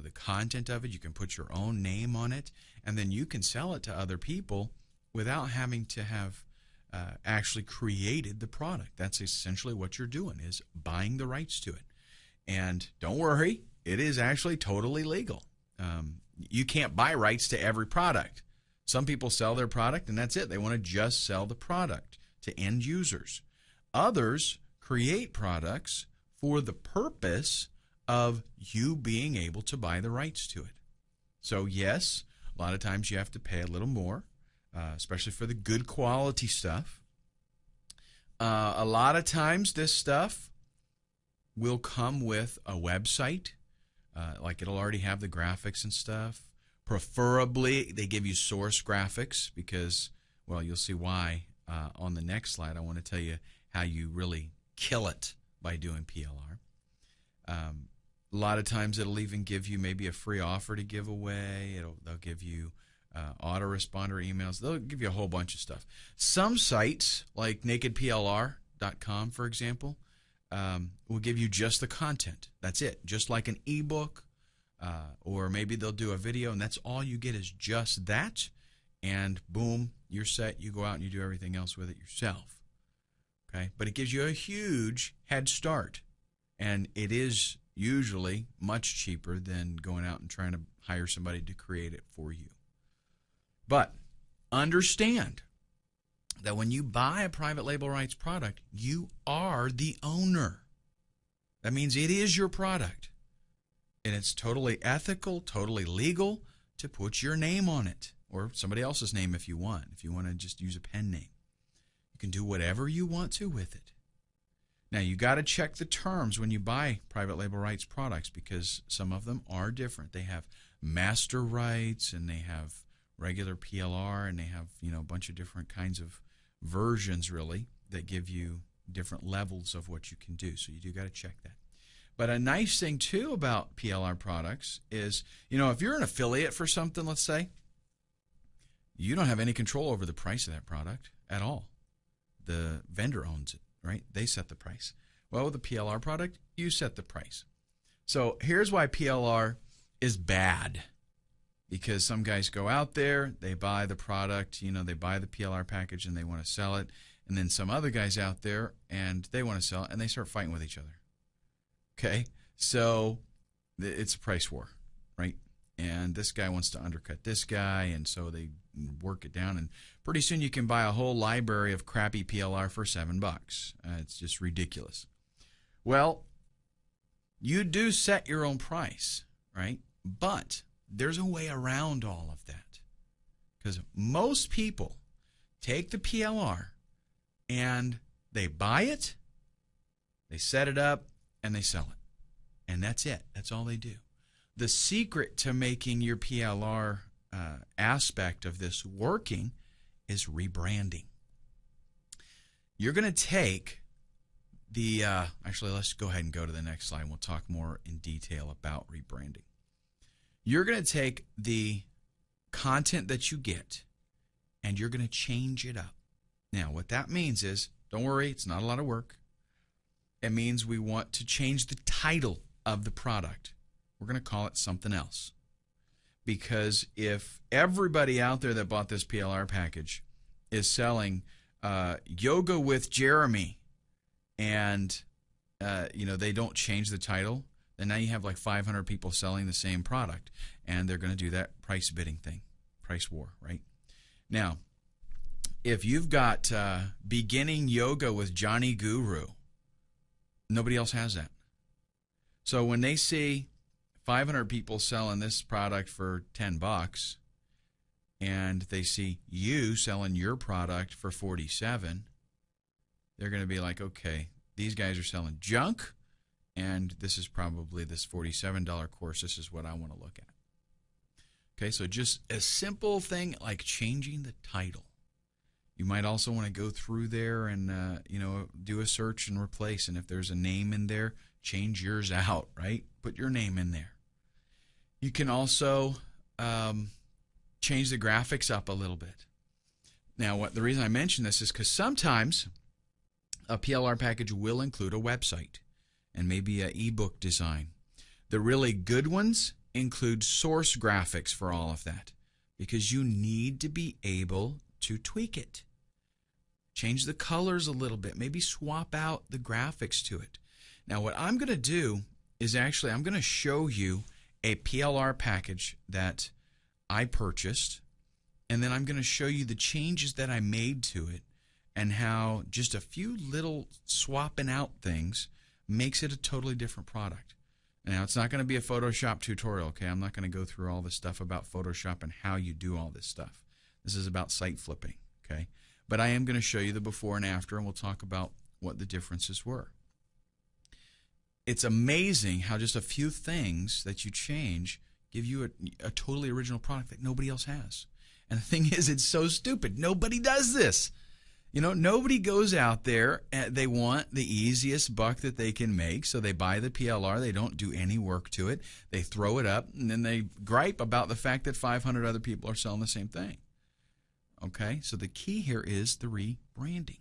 the content of it, you can put your own name on it, and then you can sell it to other people without having to have actually created the product. That's essentially what you're doing, is buying the rights to it. And don't worry, it is actually totally legal. You can't buy rights to every product. Some people sell their product and that's it. They want to just sell the product to end users. Others create products for the purpose of you being able to buy the rights to it. So yes, a lot of times you have to pay a little more, especially for the good quality stuff. A lot of times this stuff will come with a website, like it'll already have the graphics and stuff. Preferably, they give you source graphics because, well, you'll see why on the next slide. I want to tell you how you really kill it by doing PLR. A lot of times it'll even give you maybe a free offer to give away. They'll give you autoresponder emails. They'll give you a whole bunch of stuff. Some sites, like nakedplr.com, for example, will give you just the content. That's it, just like an ebook, or maybe they'll do a video, and that's all you get is just that, and boom, you're set. You go out and you do everything else with it yourself. Okay, but it gives you a huge head start, and it is usually much cheaper than going out and trying to hire somebody to create it for you. But understand that when you buy a private label rights product, you are the owner. That means it is your product, and it's totally ethical, totally legal to put your name on it, or somebody else's name if you want to just use a pen name. You can do whatever you want to with it. Now, you got to check the terms when you buy private label rights products, because some of them are different. They have master rights, and they have regular PLR, and they have, a bunch of different kinds of versions, really, that give you different levels of what you can do. So you do got to check that. But a nice thing, too, about PLR products is, if you're an affiliate for something, let's say, you don't have any control over the price of that product at all. The vendor owns it, right? They set the price. Well, with a PLR product, you set the price. So here's why PLR is bad. Because some guys go out there, they buy the product, they buy the PLR package and they want to sell it. And then some other guys out there and they want to sell it and they start fighting with each other. Okay? So it's a price war, right? And this guy wants to undercut this guy, and so they work it down. And pretty soon you can buy a whole library of crappy PLR for $7. It's just ridiculous. Well, you do set your own price, right? But there's a way around all of that, because most people take the PLR and they buy it, they set it up, and they sell it. And that's it. That's all they do. The secret to making your PLR aspect of this working is rebranding. You're going to take the, actually, let's go ahead and go to the next slide, and we'll talk more in detail about rebranding. You're going to take the content that you get, and you're going to change it up. Now, what that means is, don't worry, it's not a lot of work. It means we want to change the title of the product. We're going to call it something else. Because if everybody out there that bought this PLR package is selling Yoga with Jeremy, and they don't change the title, then now you have like 500 people selling the same product, and they're going to do that price bidding thing, price war, right? Now, if you've got beginning yoga with Johnny Guru, nobody else has that. So when they see 500 people selling this product for $10, and they see you selling your product for $47, they're going to be like, okay, these guys are selling junk, and this is probably this $47 course. This is what I want to look at. Okay, so just a simple thing like changing the title. You might also want to go through there and do a search and replace, and if there's a name in there, change yours out, right? Put your name in there. You can also change the graphics up a little bit. Now, the reason I mention this is because sometimes a PLR package will include a website and maybe an ebook design. The really good ones include source graphics for all of that, because you need to be able to tweak it. Change the colors a little bit, maybe swap out the graphics to it. Now, what I'm going to do is actually I'm going to show you a PLR package that I purchased, and then I'm going to show you the changes that I made to it and how just a few little swapping out things makes it a totally different product. Now, it's not going to be a Photoshop tutorial, okay? I'm not going to go through all this stuff about Photoshop and how you do all this stuff. This is about site flipping, okay? But I am going to show you the before and after, and we'll talk about what the differences were. It's amazing how just a few things that you change give you a totally original product that nobody else has. And the thing is, it's so stupid. Nobody does this. You know, nobody goes out there and they want the easiest buck that they can make, so they buy the PLR. They don't do any work to it. They throw it up, and then they gripe about the fact that 500 other people are selling the same thing. Okay, so the key here is the rebranding.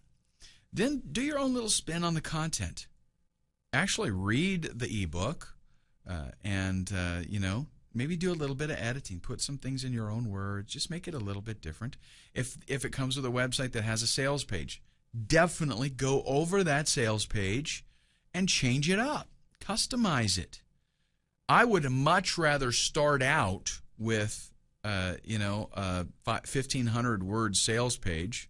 Then do your own little spin on the content. Actually read the ebook and, maybe do a little bit of editing. Put some things in your own words. Just make it a little bit different. If it comes with a website that has a sales page, definitely go over that sales page and change it up. Customize it. I would much rather start out with, a 1,500 word sales page,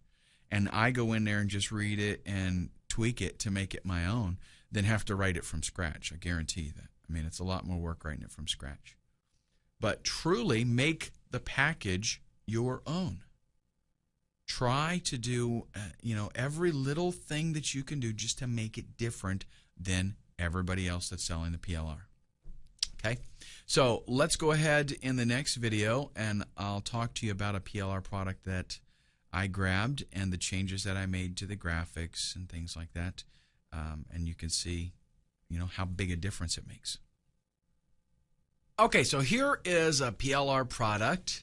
and I go in there and just read it and tweak it to make it my own, than have to write it from scratch. I guarantee you that. I mean, it's a lot more work writing it from scratch. But truly make the package your own. Try to do, every little thing that you can do just to make it different than everybody else that's selling the PLR. Okay? So let's go ahead in the next video, and I'll talk to you about a PLR product that I grabbed and the changes that I made to the graphics and things like that. And you can see, how big a difference it makes. Okay, so here is a PLR product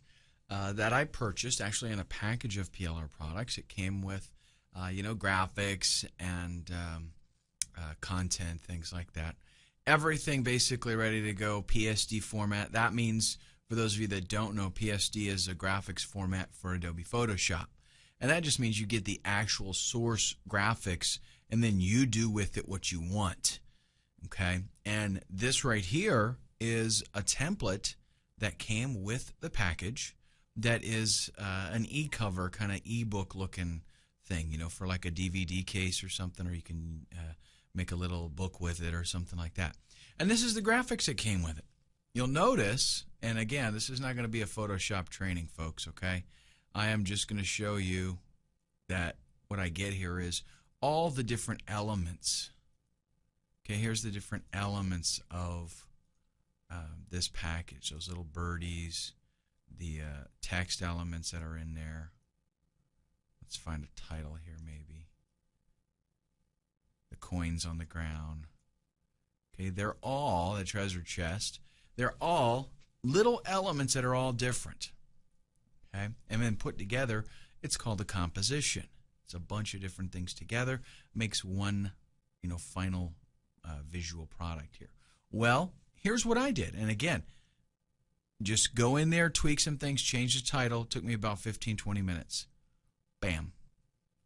that I purchased, actually in a package of PLR products. It came with, graphics and content, things like that. Everything basically ready to go, PSD format. That means, for those of you that don't know, PSD is a graphics format for Adobe Photoshop. And that just means you get the actual source graphics, and then you do with it what you want. Okay? And this right here is a template that came with the package that is an e-cover, kind of e-book looking thing, for like a DVD case or something, or you can make a little book with it or something like that. And this is the graphics that came with it. You'll notice, and again, this is not going to be a Photoshop training, folks, okay? I am just going to show you that what I get here is all the different elements. Okay, here's the different elements of this package. Those little birdies, the text elements that are in there. Let's find a title here maybe. The coins on the ground. Okay, they're all, the treasure chest, they're all little elements that are all different. Okay, and then put together, it's called a composition. It's a bunch of different things together, makes one, final visual product here. Well, here's what I did. And again, just go in there, tweak some things, change the title. It took me about 15-20 minutes. Bam.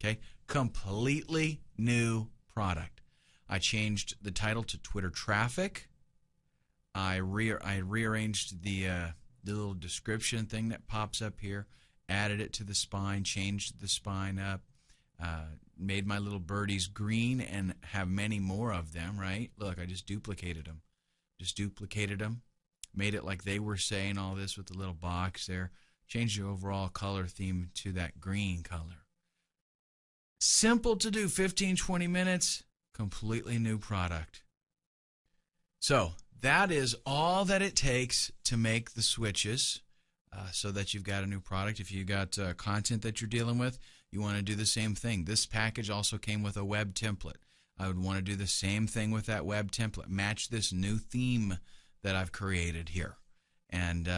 Okay, completely new product. I changed the title to Twitter Traffic. I rearranged the little description thing that pops up here, added it to the spine, changed the spine up, made my little birdies green and have many more of them, right? Look, I just duplicated them. Made it like they were saying all this with the little box there. Changed the overall color theme to that green color. Simple to do, 15-20 minutes, completely new product. So that is all that it takes to make the switches so that you've got a new product. If you got content that you're dealing with, you want to do the same thing. This package also came with a web template. I would want to do the same thing with that web template. Match this new theme that I've created here. And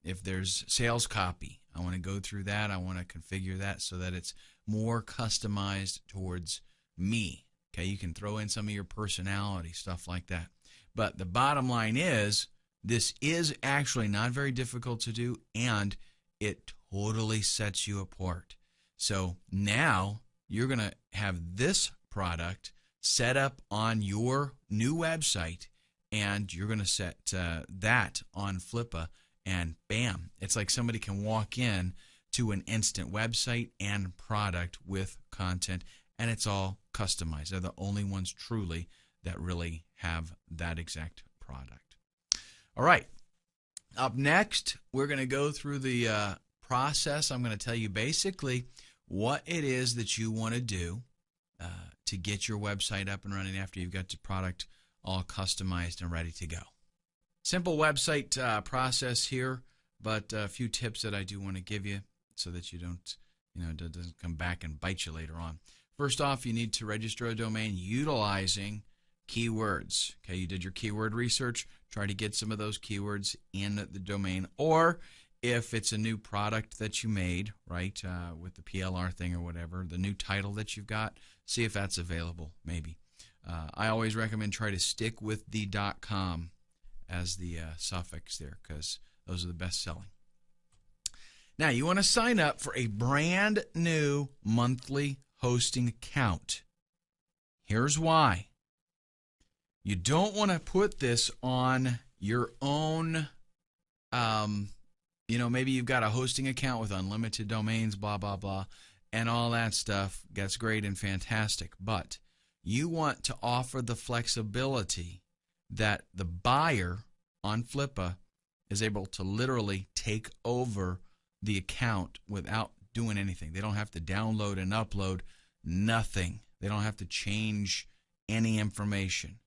if there's sales copy, I want to go through that. I want to configure that so that it's more customized towards me. Okay, you can throw in some of your personality, stuff like that. But the bottom line is, this is actually not very difficult to do, and it totally sets you apart. So now you're going to have this product set up on your new website, and you're going to set that on Flippa, and bam, it's like somebody can walk in to an instant website and product with content, and it's all customized. They're the only ones truly that really have that exact product. All right, up next, we're going to go through the process. I'm going to tell you basically what it is that you want to do to get your website up and running after you've got the product all customized and ready to go. Simple website process here, but a few tips that I do want to give you so that you don't it doesn't come back and bite you later on. First off, you need to register a domain utilizing keywords. Okay, you did your keyword research. Try to get some of those keywords in the domain. Or if it's a new product that you made, right, with the PLR thing or whatever, the new title that you've got, see if that's available, maybe. I always recommend try to stick with the .com as the suffix there, because those are the best selling. Now, you want to sign up for a brand new monthly hosting account. Here's why. You don't want to put this on your own, maybe you've got a hosting account with unlimited domains, blah, blah, blah, and all that stuff. That's great and fantastic. But you want to offer the flexibility that the buyer on Flippa is able to literally take over the account without doing anything. They don't have to download and upload nothing. They don't have to change any information.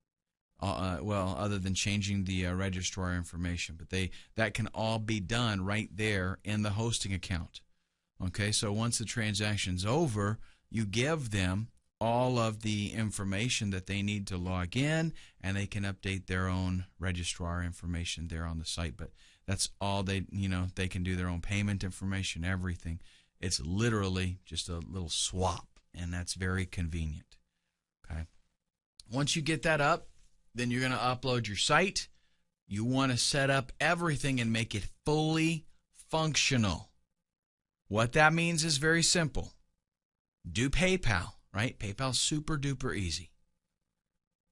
Other than changing the registrar information, but that can all be done right there in the hosting account. Okay, so once the transaction's over, you give them all of the information that they need to log in, and they can update their own registrar information there on the site. But that's all they can do their own payment information, everything. It's literally just a little swap, and that's very convenient. Okay, once you get that up, then you're going to upload your site. You want to set up everything and make it fully functional. What that means is very simple. Do PayPal, right? PayPal's super duper easy.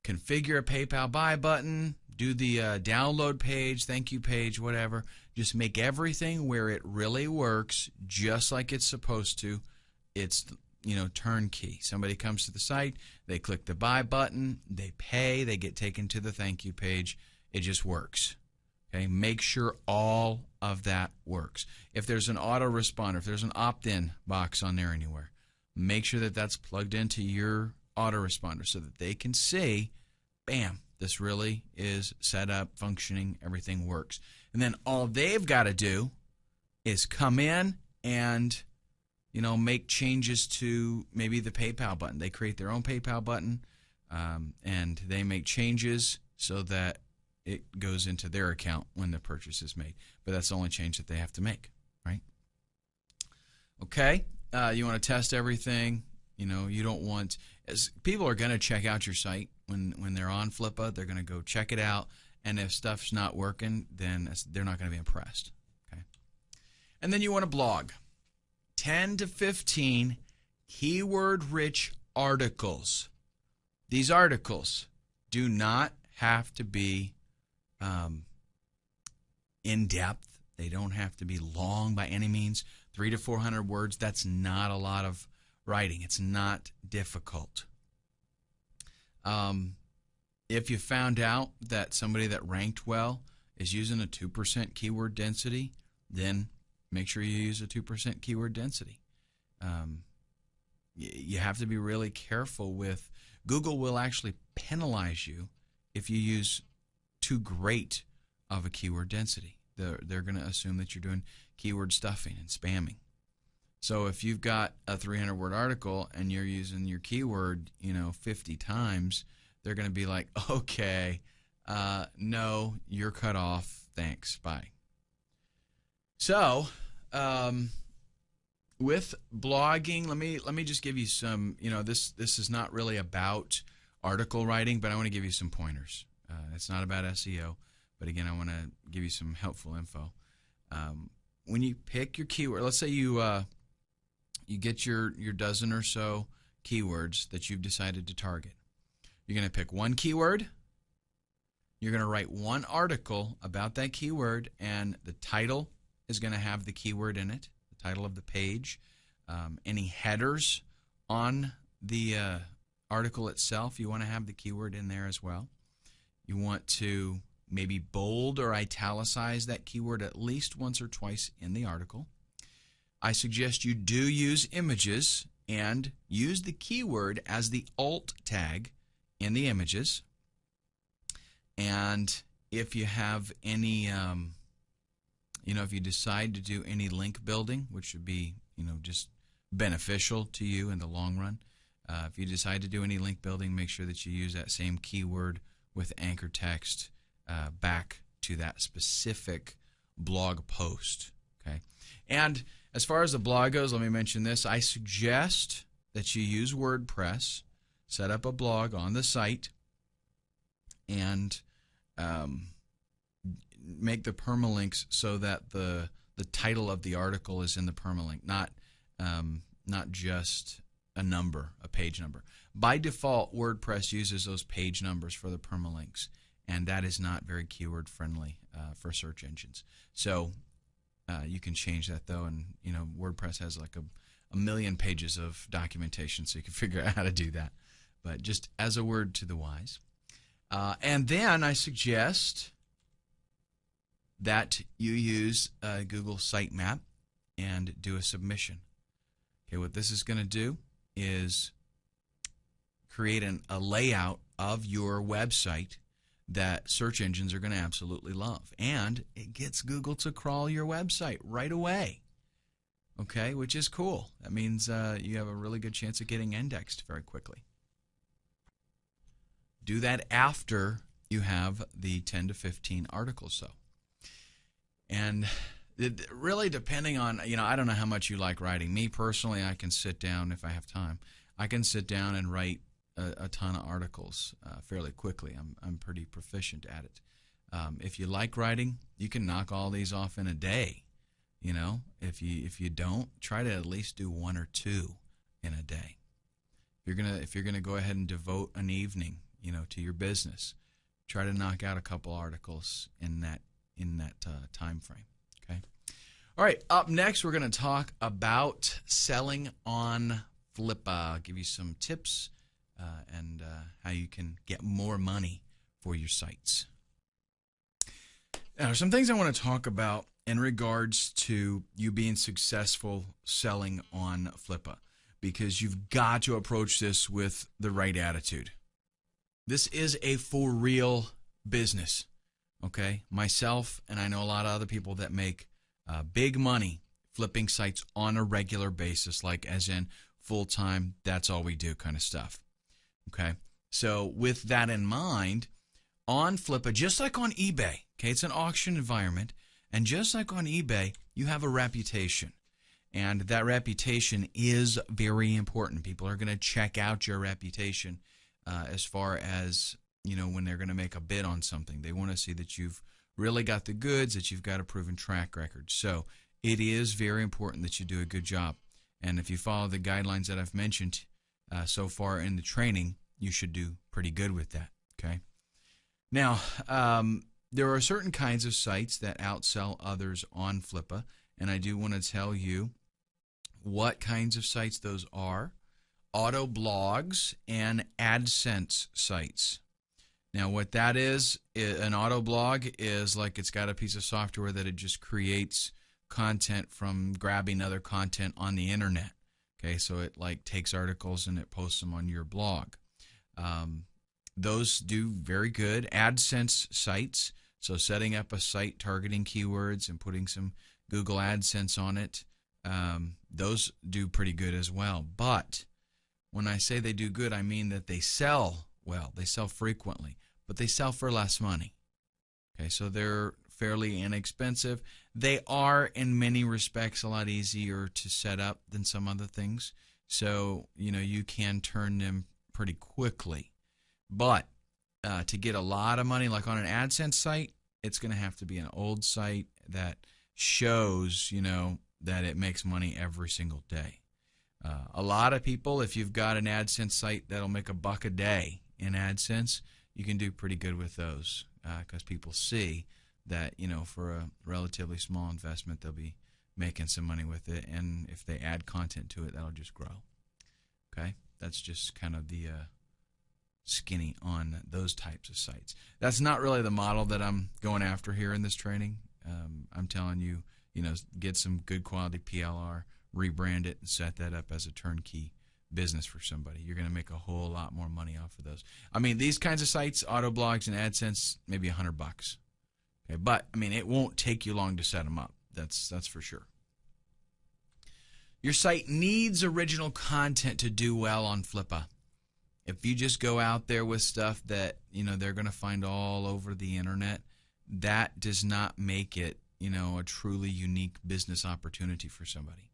Configure a PayPal buy button. Do the download page, thank you page, whatever. Just make everything where it really works, just like it's supposed to. It's turnkey. Somebody comes to the site, they click the buy button, they pay, they get taken to the thank you page. It just works. Okay, make sure all of that works. If there's an autoresponder, if there's an opt-in box on there anywhere, make sure that that's plugged into your autoresponder so that they can see, bam, this really is set up, functioning, everything works. And then all they've got to do is come in and make changes to maybe the PayPal button. They create their own PayPal button, and they make changes so that it goes into their account when the purchase is made. But that's the only change that they have to make, right? Okay, you want to test everything. You don't want, as people are going to check out your site when they're on Flippa. They're going to go check it out, and if stuff's not working, then they're not going to be impressed. Okay, and then you want to blog. 10 to 15 keyword-rich articles. These articles do not have to be in-depth. They don't have to be long by any means. 300 to 400 words, that's not a lot of writing. It's not difficult. If you found out that somebody that ranked well is using a 2% keyword density, then make sure you use a 2% keyword density. You have to be really careful with, Google will actually penalize you if you use too great of a keyword density. They're going to assume that you're doing keyword stuffing and spamming. So if you've got a 300-word article and you're using your keyword, 50 times, they're going to be like, okay, no, you're cut off. Thanks, bye. So, with blogging, let me just give you some. This is not really about article writing, but I want to give you some pointers. It's not about SEO, but again, I want to give you some helpful info. When you pick your keyword, let's say you get your dozen or so keywords that you've decided to target. You're going to pick one keyword. You're going to write one article about that keyword, and the title is going to have the keyword in it, the title of the page. Any headers on the article itself, you want to have the keyword in there as well. You want to maybe bold or italicize that keyword at least once or twice in the article. I suggest you do use images and use the keyword as the alt tag in the images. And if you have any, if you decide to do any link building, which would be, just beneficial to you in the long run. If you decide to do any link building, make sure that you use that same keyword with anchor text back to that specific blog post. Okay, and as far as the blog goes, let me mention this. I suggest that you use WordPress, set up a blog on the site, and make the permalinks so that the title of the article is in the permalink, not just a number, a page number. By default, WordPress uses those page numbers for the permalinks, and that is not very keyword friendly for search engines. So you can change that though, and WordPress has like a million pages of documentation, so you can figure out how to do that. But just as a word to the wise. And then I suggest that you use Google Sitemap and do a submission. Okay, what this is going to do is create a layout of your website that search engines are going to absolutely love. And it gets Google to crawl your website right away. Okay, which is cool. That means you have a really good chance of getting indexed very quickly. Do that after you have the 10 to 15 articles, though. And really depending on, I don't know how much you like writing. Me personally, I can sit down, if I have time, I can sit down and write a ton of articles fairly quickly. I'm pretty proficient at it. If you like writing, you can knock all these off in a day. If you don't, try to at least do one or two in a day. If you're gonna go ahead and devote an evening, to your business, try to knock out a couple articles in that time frame. Okay. All right. Up next, we're going to talk about selling on Flippa. I'll give you some tips and how you can get more money for your sites. Now, some things I want to talk about in regards to you being successful selling on Flippa, because you've got to approach this with the right attitude. This is a for real business, okay? Myself, and I know a lot of other people that make big money flipping sites on a regular basis, like as in full-time, that's all we do kind of stuff, okay? So with that in mind, on Flippa, just like on eBay, okay, it's an auction environment, and just like on eBay, you have a reputation. And that reputation is very important. People are going to check out your reputation as far as, when they're going to make a bid on something. They want to see that you've really got the goods, that you've got a proven track record. So it is very important that you do a good job. And if you follow the guidelines that I've mentioned so far in the training, you should do pretty good with that, okay? Now, there are certain kinds of sites that outsell others on Flippa, and I do want to tell you what kinds of sites those are. Auto blogs and AdSense sites. Now, what that is, an auto blog is like it's got a piece of software that it just creates content from grabbing other content on the internet. Okay, so it like takes articles and it posts them on your blog. Those do very good. AdSense sites, so setting up a site targeting keywords and putting some Google AdSense on it, those do pretty good as well. But when I say they do good, I mean that they sell well. They sell frequently, but they sell for less money. Okay, so they're fairly inexpensive. They are, in many respects, a lot easier to set up than some other things. So, you can turn them pretty quickly. But to get a lot of money, like on an AdSense site, it's going to have to be an old site that shows, that it makes money every single day. A lot of people, if you've got an AdSense site that'll make $1 a day in AdSense, you can do pretty good with those because people see that, for a relatively small investment, they'll be making some money with it. And if they add content to it, that'll just grow. Okay? That's just kind of the skinny on those types of sites. That's not really the model that I'm going after here in this training. I'm telling you, get some good quality PLR, rebrand it, and set that up as a turnkey business for somebody. You're going to make a whole lot more money off of those. I mean, these kinds of sites, auto blogs and AdSense, maybe $100. Okay, but I mean, it won't take you long to set them up. That's for sure. Your site needs original content to do well on Flippa. If you just go out there with stuff that, they're going to find all over the internet, that does not make it, a truly unique business opportunity for somebody.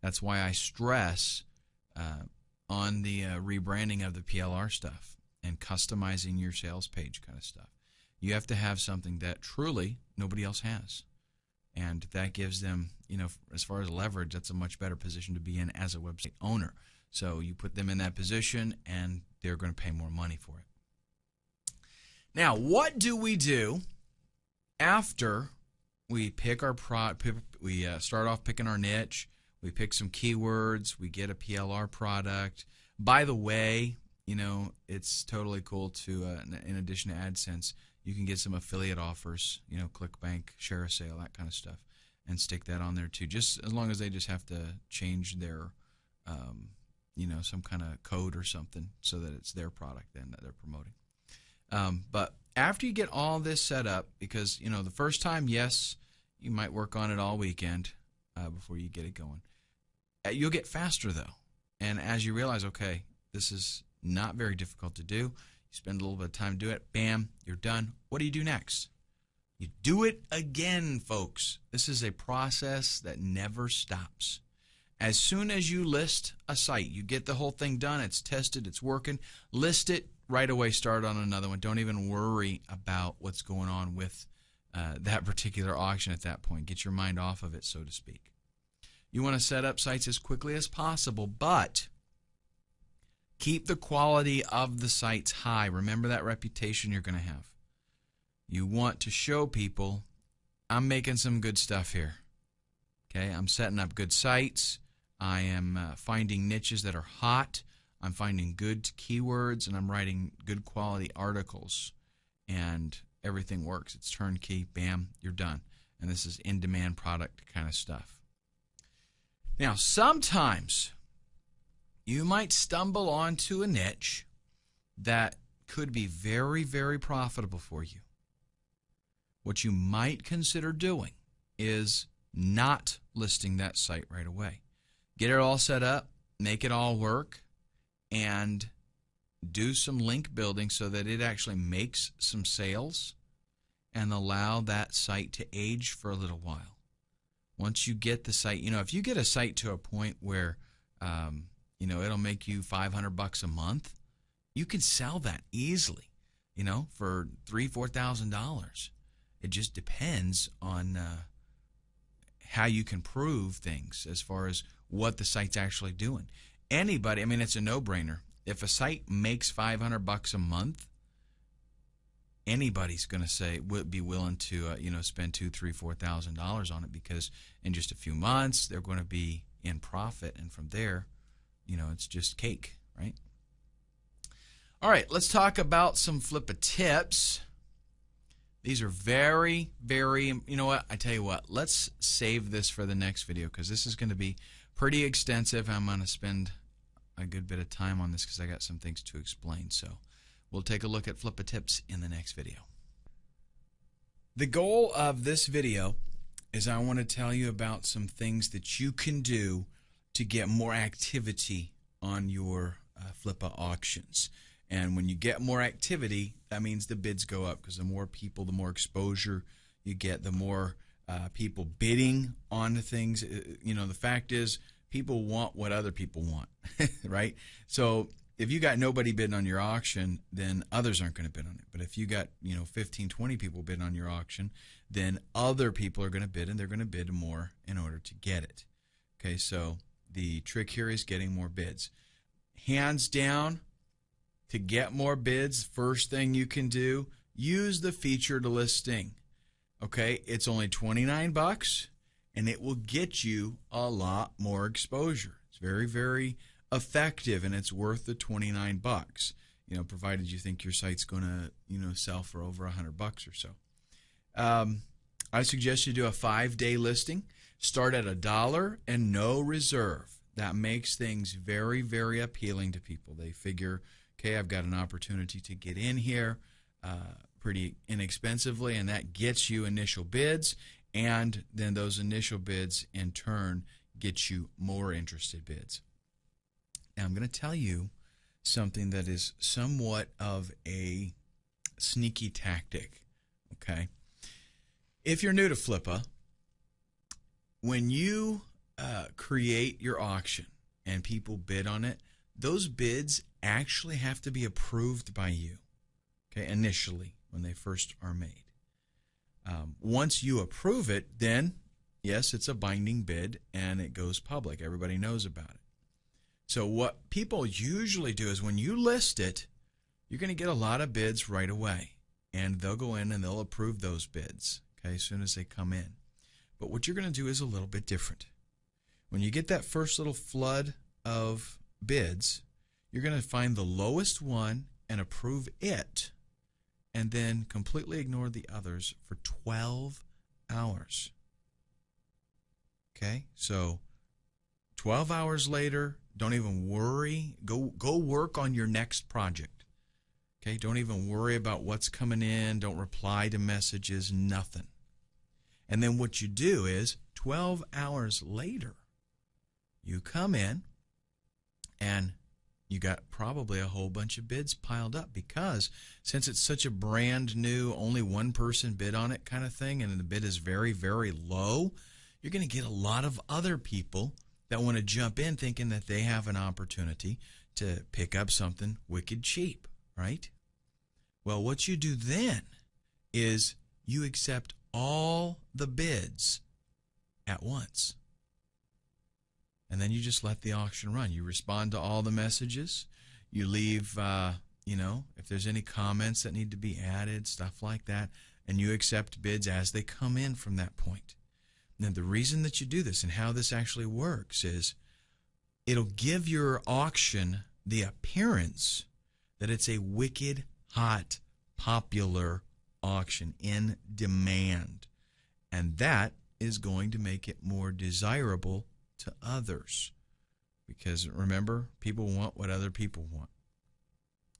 That's why I stress on the rebranding of the PLR stuff and customizing your sales page kind of stuff. You have to have something that truly nobody else has. And that gives them, as far as leverage, that's a much better position to be in as a website owner. So you put them in that position, and they're going to pay more money for it. Now, what do we do after we pick our we start off picking our niche, we pick some keywords, we get a PLR product? By the way, it's totally cool to, in addition to AdSense, you can get some affiliate offers, ClickBank, Share a Sale, that kind of stuff, and stick that on there too. Just as long as they just have to change their, some kind of code or something so that it's their product then that they're promoting. But after you get all this set up, because, the first time, yes, you might work on it all weekend before you get it going. You'll get faster, though. And as you realize, okay, this is not very difficult to do, you spend a little bit of time to do it, bam, you're done. What do you do next? You do it again, folks. This is a process that never stops. As soon as you list a site, you get the whole thing done, it's tested, it's working, list it right away, start on another one. Don't even worry about what's going on with that particular auction at that point. Get your mind off of it, so to speak. You want to set up sites as quickly as possible, but keep the quality of the sites high. Remember that reputation you're going to have. You want to show people, I'm making some good stuff here. Okay, I'm setting up good sites. I am finding niches that are hot. I'm finding good keywords, and I'm writing good quality articles. And everything works. It's turnkey. Bam, you're done. And this is in-demand product kind of stuff. Now, sometimes you might stumble onto a niche that could be very, very profitable for you. What you might consider doing is not listing that site right away. Get it all set up, make it all work, and do some link building so that it actually makes some sales, and allow that site to age for a little while. Once you get the site, if you get a site to a point where it'll make you $500 a month, you can sell that easily, for $3,000-$4,000. It just depends on how you can prove things as far as what the site's actually doing. Anybody, it's a no-brainer. If a site makes $500 a month, anybody's going to say would be willing to spend $2,000, $3,000, $4,000 on it, because in just a few months they're going to be in profit, and from there, it's just cake, right? All right, let's talk about some Flippa tips. These are very, very, I tell you what, let's save this for the next video, because this is going to be pretty extensive. I'm going to spend a good bit of time on this because I got some things to explain. So we'll take a look at Flippa tips in the next video. The goal of this video is I want to tell you about some things that you can do to get more activity on your Flippa auctions. And when you get more activity, that means the bids go up, because the more people, the more exposure you get, the more people bidding on the things. The fact is, people want what other people want, right? So if you got nobody bidding on your auction, then others aren't going to bid on it. But if you got 15, 20 people bidding on your auction, then other people are going to bid, and they're going to bid more in order to get it. Okay, so the trick here is getting more bids. Hands down, to get more bids, first thing you can do, use the featured listing. Okay, it's only $29, and it will get you a lot more exposure. It's very, very effective, and it's worth the $29. Provided you think your site's going to, sell for over $100 or so. I suggest you do a 5-day listing. Start at $1 and no reserve. That makes things very, very appealing to people. They figure, okay, I've got an opportunity to get in here pretty inexpensively, and that gets you initial bids, and then those initial bids in turn get you more interested bids. Now, I'm going to tell you something that is somewhat of a sneaky tactic, okay? If you're new to Flippa, when you create your auction and people bid on it, those bids actually have to be approved by you, okay, initially when they first are made. Once you approve it, then, yes, it's a binding bid and it goes public. Everybody knows about it. So what people usually do is when you list it, you're going to get a lot of bids right away. And they'll go in and they'll approve those bids, okay, as soon as they come in. But what you're going to do is a little bit different. When you get that first little flood of bids, you're going to find the lowest one and approve it, and then completely ignore the others for 12 hours. Okay, so 12 hours later, don't even worry. Go work on your next project. Okay, don't even worry about what's coming in. Don't reply to messages, nothing. And then what you do is 12 hours later, you come in and you got probably a whole bunch of bids piled up, because since it's such a brand new, only one person bid on it kind of thing, and the bid is very, very low, you're going to get a lot of other people that want to jump in thinking that they have an opportunity to pick up something wicked cheap, right? Well, what you do then is you accept all the bids at once. And then you just let the auction run. You respond to all the messages. You leave, if there's any comments that need to be added, stuff like that, and you accept bids as they come in from that point. Now, the reason that you do this and how this actually works is it'll give your auction the appearance that it's a wicked, hot, popular auction in demand. And that is going to make it more desirable to others. Because remember, people want what other people want.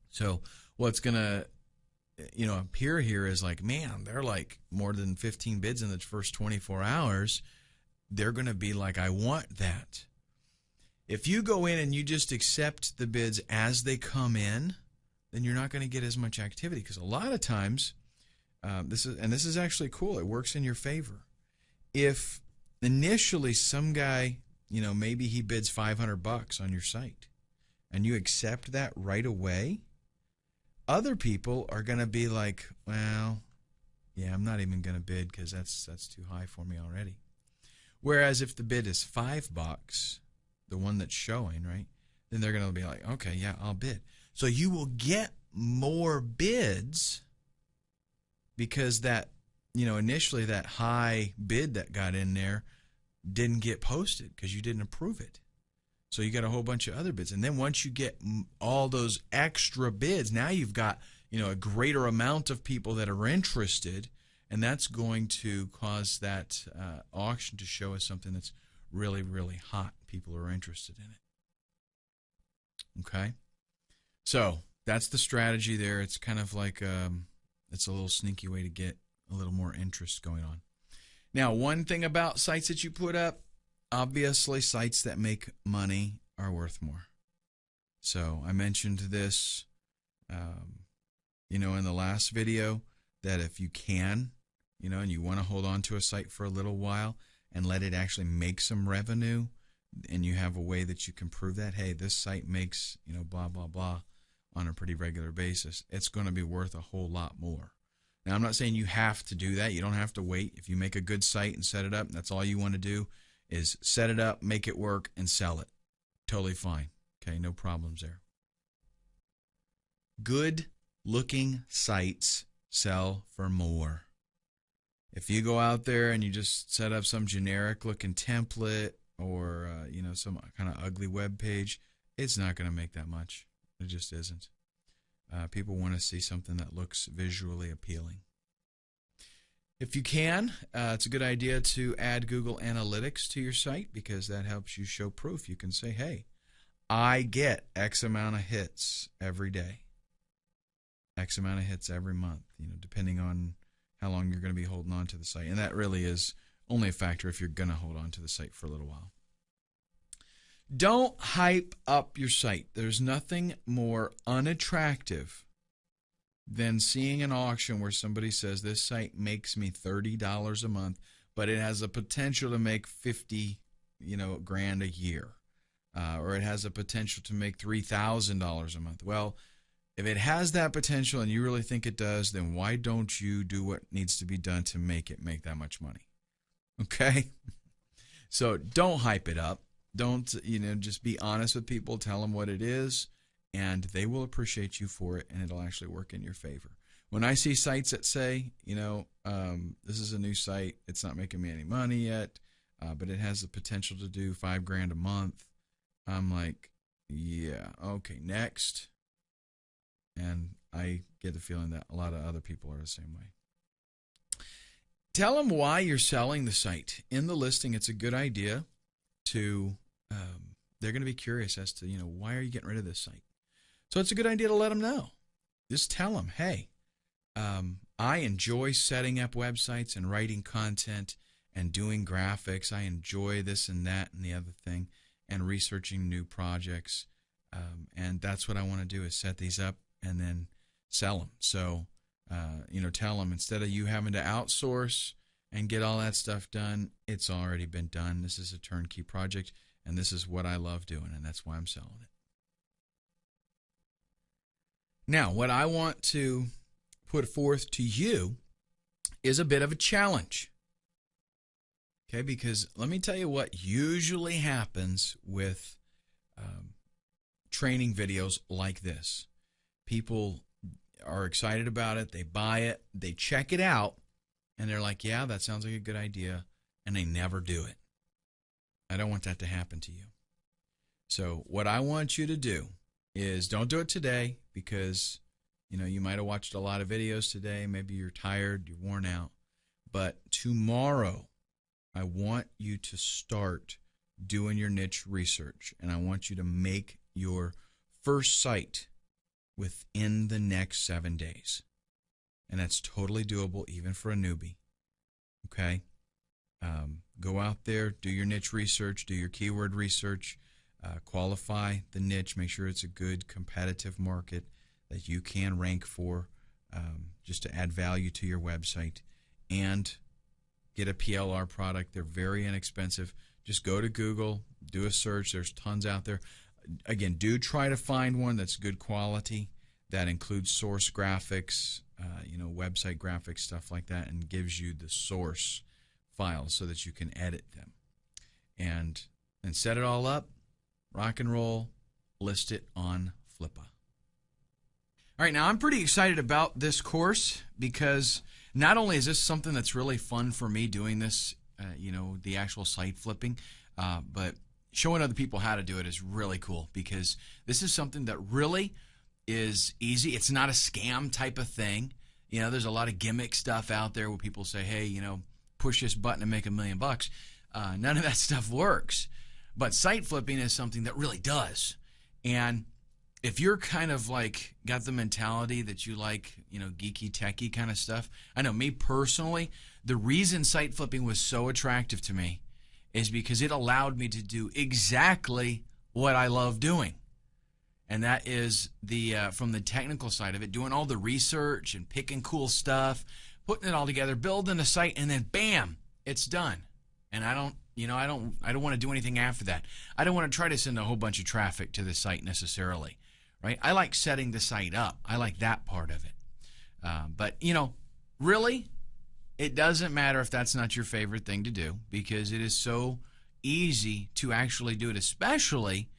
So what's going to appear here is like, man, they're like more than 15 bids in the first 24 hours. They're going to be like, I want that. If you go in and you just accept the bids as they come in, then you're not going to get as much activity, because a lot of times, this is actually cool. It works in your favor. If initially some guy, maybe he bids $500 on your site, and you accept that right away, other people are going to be like, well, yeah, I'm not even going to bid because that's too high for me already. Whereas if the bid is $5, the one that's showing, right, then they're going to be like, okay, yeah, I'll bid. So you will get more bids because that, initially that high bid that got in there didn't get posted because you didn't approve it. So you got a whole bunch of other bids. And then once you get all those extra bids, now you've got, a greater amount of people that are interested, and that's going to cause that auction to show us something that's really, really hot. People are interested in it. Okay? So that's the strategy there. It's kind of like it's a little sneaky way to get a little more interest going on. Now, one thing about sites that you put up, obviously sites that make money are worth more. So I mentioned this, in the last video, that if you can, and you want to hold on to a site for a little while and let it actually make some revenue, and you have a way that you can prove that, hey, this site makes, blah, blah, blah on a pretty regular basis, it's going to be worth a whole lot more. Now, I'm not saying you have to do that. You don't have to wait. If you make a good site and set it up, and that's all you want to do is set it up, make it work, and sell it. Totally fine. Okay, no problems there. Good-looking sites sell for more. If you go out there and you just set up some generic-looking template or some kind of ugly web page, it's not going to make that much. It just isn't. People want to see something that looks visually appealing. If you can, it's a good idea to add Google Analytics to your site, because that helps you show proof. You can say, hey, I get X amount of hits every day, X amount of hits every month, depending on how long you're going to be holding on to the site. And that really is only a factor if you're going to hold on to the site for a little while. Don't hype up your site. There's nothing more unattractive than seeing an auction where somebody says this site makes me $30 a month, but it has a potential to make 50, grand a year, or it has a potential to make $3,000 a month. Well, if it has that potential and you really think it does, then why don't you do what needs to be done to make it make that much money? Okay? So don't hype it up. Don't, just be honest with people. Tell them what it is, and they will appreciate you for it, and it'll actually work in your favor. When I see sites that say, this is a new site, it's not making me any money yet, but it has the potential to do $5,000 a month, I'm like, yeah, okay, next. And I get the feeling that a lot of other people are the same way. Tell them why you're selling the site. In the listing, it's a good idea to, they're going to be curious as to, why are you getting rid of this site? So it's a good idea to let them know. Just tell them, hey, I enjoy setting up websites and writing content and doing graphics. I enjoy this and that and the other thing and researching new projects. And that's what I want to do is set these up and then sell them. So, tell them instead of you having to outsource and get all that stuff done, it's already been done. This is a turnkey project, and this is what I love doing, and that's why I'm selling it. Now, what I want to put forth to you is a bit of a challenge. Okay, because let me tell you what usually happens with training videos like this. People are excited about it, they buy it, they check it out, and they're like, yeah, that sounds like a good idea, and they never do it. I don't want that to happen to you. So what I want you to do is don't do it today because, you might have watched a lot of videos today. Maybe you're tired, you're worn out. But tomorrow, I want you to start doing your niche research, and I want you to make your first site within the next 7 days. And that's totally doable even for a newbie. Okay? Go out there, do your niche research, do your keyword research, qualify the niche, make sure it's a good competitive market that you can rank for just to add value to your website, and get a PLR product. They're very inexpensive. Just go to Google, do a search. There's tons out there. Again, do try to find one that's good quality, that includes source graphics, website graphics, stuff like that, and gives you the source files so that you can edit them. And set it all up, rock and roll, list it on Flippa. All right, now I'm pretty excited about this course because not only is this something that's really fun for me doing this, the actual site flipping, but showing other people how to do it is really cool because this is something that really is easy. It's not a scam type of thing. There's a lot of gimmick stuff out there where people say, hey, push this button and make $1 million. None of that stuff works. But site flipping is something that really does. And if you're kind of like got the mentality that you like, geeky, techie kind of stuff, I know me personally, the reason site flipping was so attractive to me is because it allowed me to do exactly what I love doing. And that is from the technical side of it, doing all the research and picking cool stuff, putting it all together, building a site, and then bam, it's done. And I don't want to do anything after that. I don't want to try to send a whole bunch of traffic to the site necessarily, right? I like setting the site up. I like that part of it. But really, it doesn't matter if that's not your favorite thing to do because it is so easy to actually do it, especially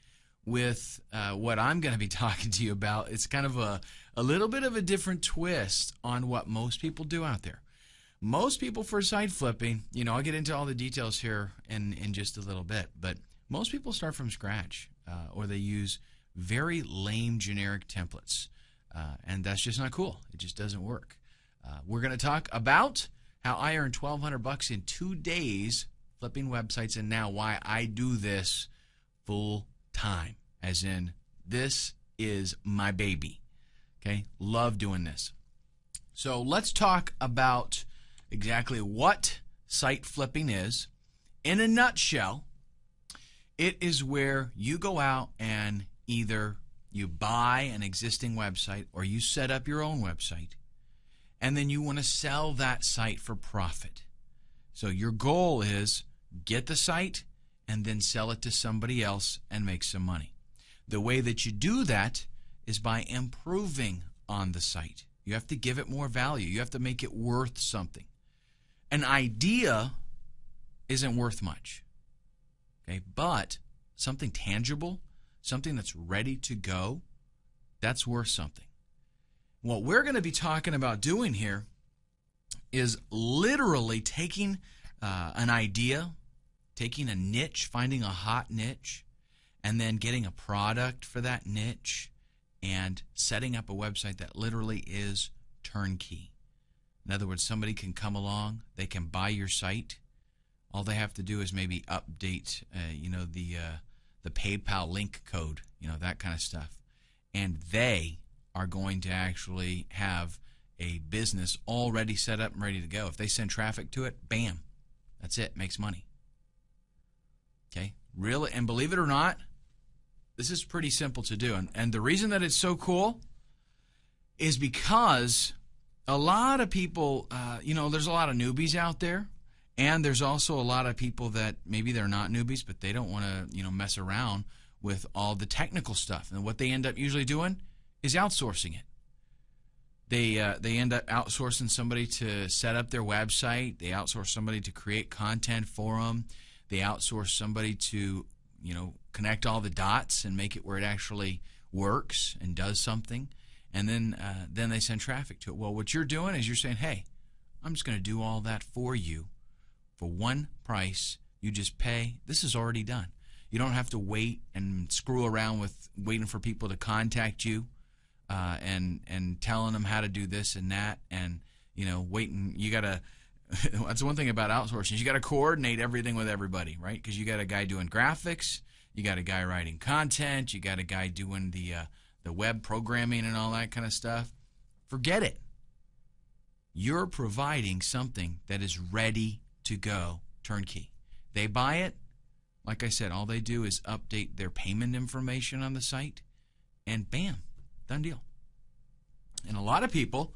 with what I'm going to be talking to you about. It's kind of a little bit of a different twist on what most people do out there. Most people for site flipping, I'll get into all the details here in just a little bit, but most people start from scratch or they use very lame generic templates, and that's just not cool. It just doesn't work. We're going to talk about how I earned $1,200 in 2 days flipping websites, and now why I do this full time, as in this is my baby. Okay, love doing this. So let's talk about exactly what site flipping is in a nutshell, It is where you go out and either you buy an existing website or you set up your own website, and then you want to sell that site for profit. So your goal is get the site and then sell it to somebody else and make some money. The way that you do that is by improving on the site. You have to give it more value. You have to make it worth something. An idea isn't worth much. Okay, but something tangible, something that's ready to go, that's worth something. What we're going to be talking about doing here is literally taking an idea, taking a niche, finding a hot niche, and then getting a product for that niche and setting up a website that literally is turnkey. In other words, somebody can come along, they can buy your site. All they have to do is maybe update, the PayPal link code, that kind of stuff. And they are going to actually have a business already set up and ready to go. If they send traffic to it, bam, that's it, makes money. Okay, really, and believe it or not, this is pretty simple to do. And the reason that it's so cool is because a lot of people, there's a lot of newbies out there. And there's also a lot of people that maybe they're not newbies, but they don't want to, mess around with all the technical stuff. And what they end up usually doing is outsourcing it. They end up outsourcing somebody to set up their website. They outsource somebody to create content for them. They outsource somebody to, connect all the dots and make it where it actually works and does something. And then they send traffic to it. Well, what you're doing is you're saying, hey, I'm just going to do all that for you. For one price, you just pay. This is already done. You don't have to wait and screw around with waiting for people to contact you and telling them how to do this and that, and waiting. You gotta. That's one thing about outsourcing. You got to coordinate everything with everybody, right? Because you got a guy doing graphics, you got a guy writing content, you got a guy doing the web programming and all that kind of stuff. Forget it. You're providing something that is ready to go, turnkey. They buy it. Like I said, all they do is update their payment information on the site, and bam, done deal. And a lot of people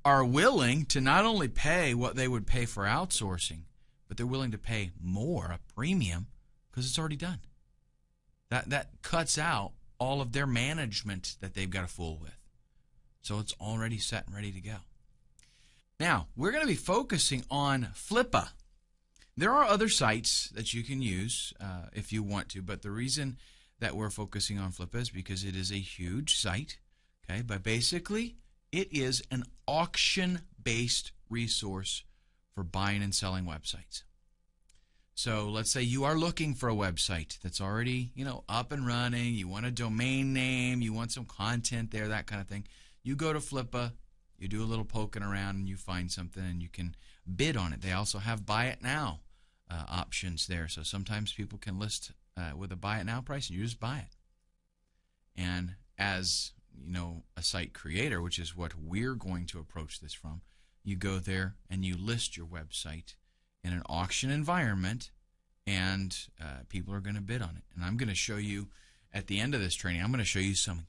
are willing to not only pay what they would pay for outsourcing, but they're willing to pay more, a premium, because it's already done. That cuts out all of their management that they've got to fool with. So it's already set and ready to go. Now, we're going to be focusing on Flippa. There are other sites that you can use if you want to, but the reason that we're focusing on Flippa is because it is a huge site. Okay, but basically, it is an auction-based resource for buying and selling websites. So let's say you are looking for a website that's already, up and running. You want a domain name, you want some content there, that kind of thing. You go to Flippa, you do a little poking around, and you find something, and you can bid on it. They also have buy it now options there. So sometimes people can list with a buy it now price, and you just buy it. And as a site creator, which is what we're going to approach this from, you go there and you list your website in an auction environment, and people are going to bid on it. And I'm going to show you at the end of this training, I'm going to show you some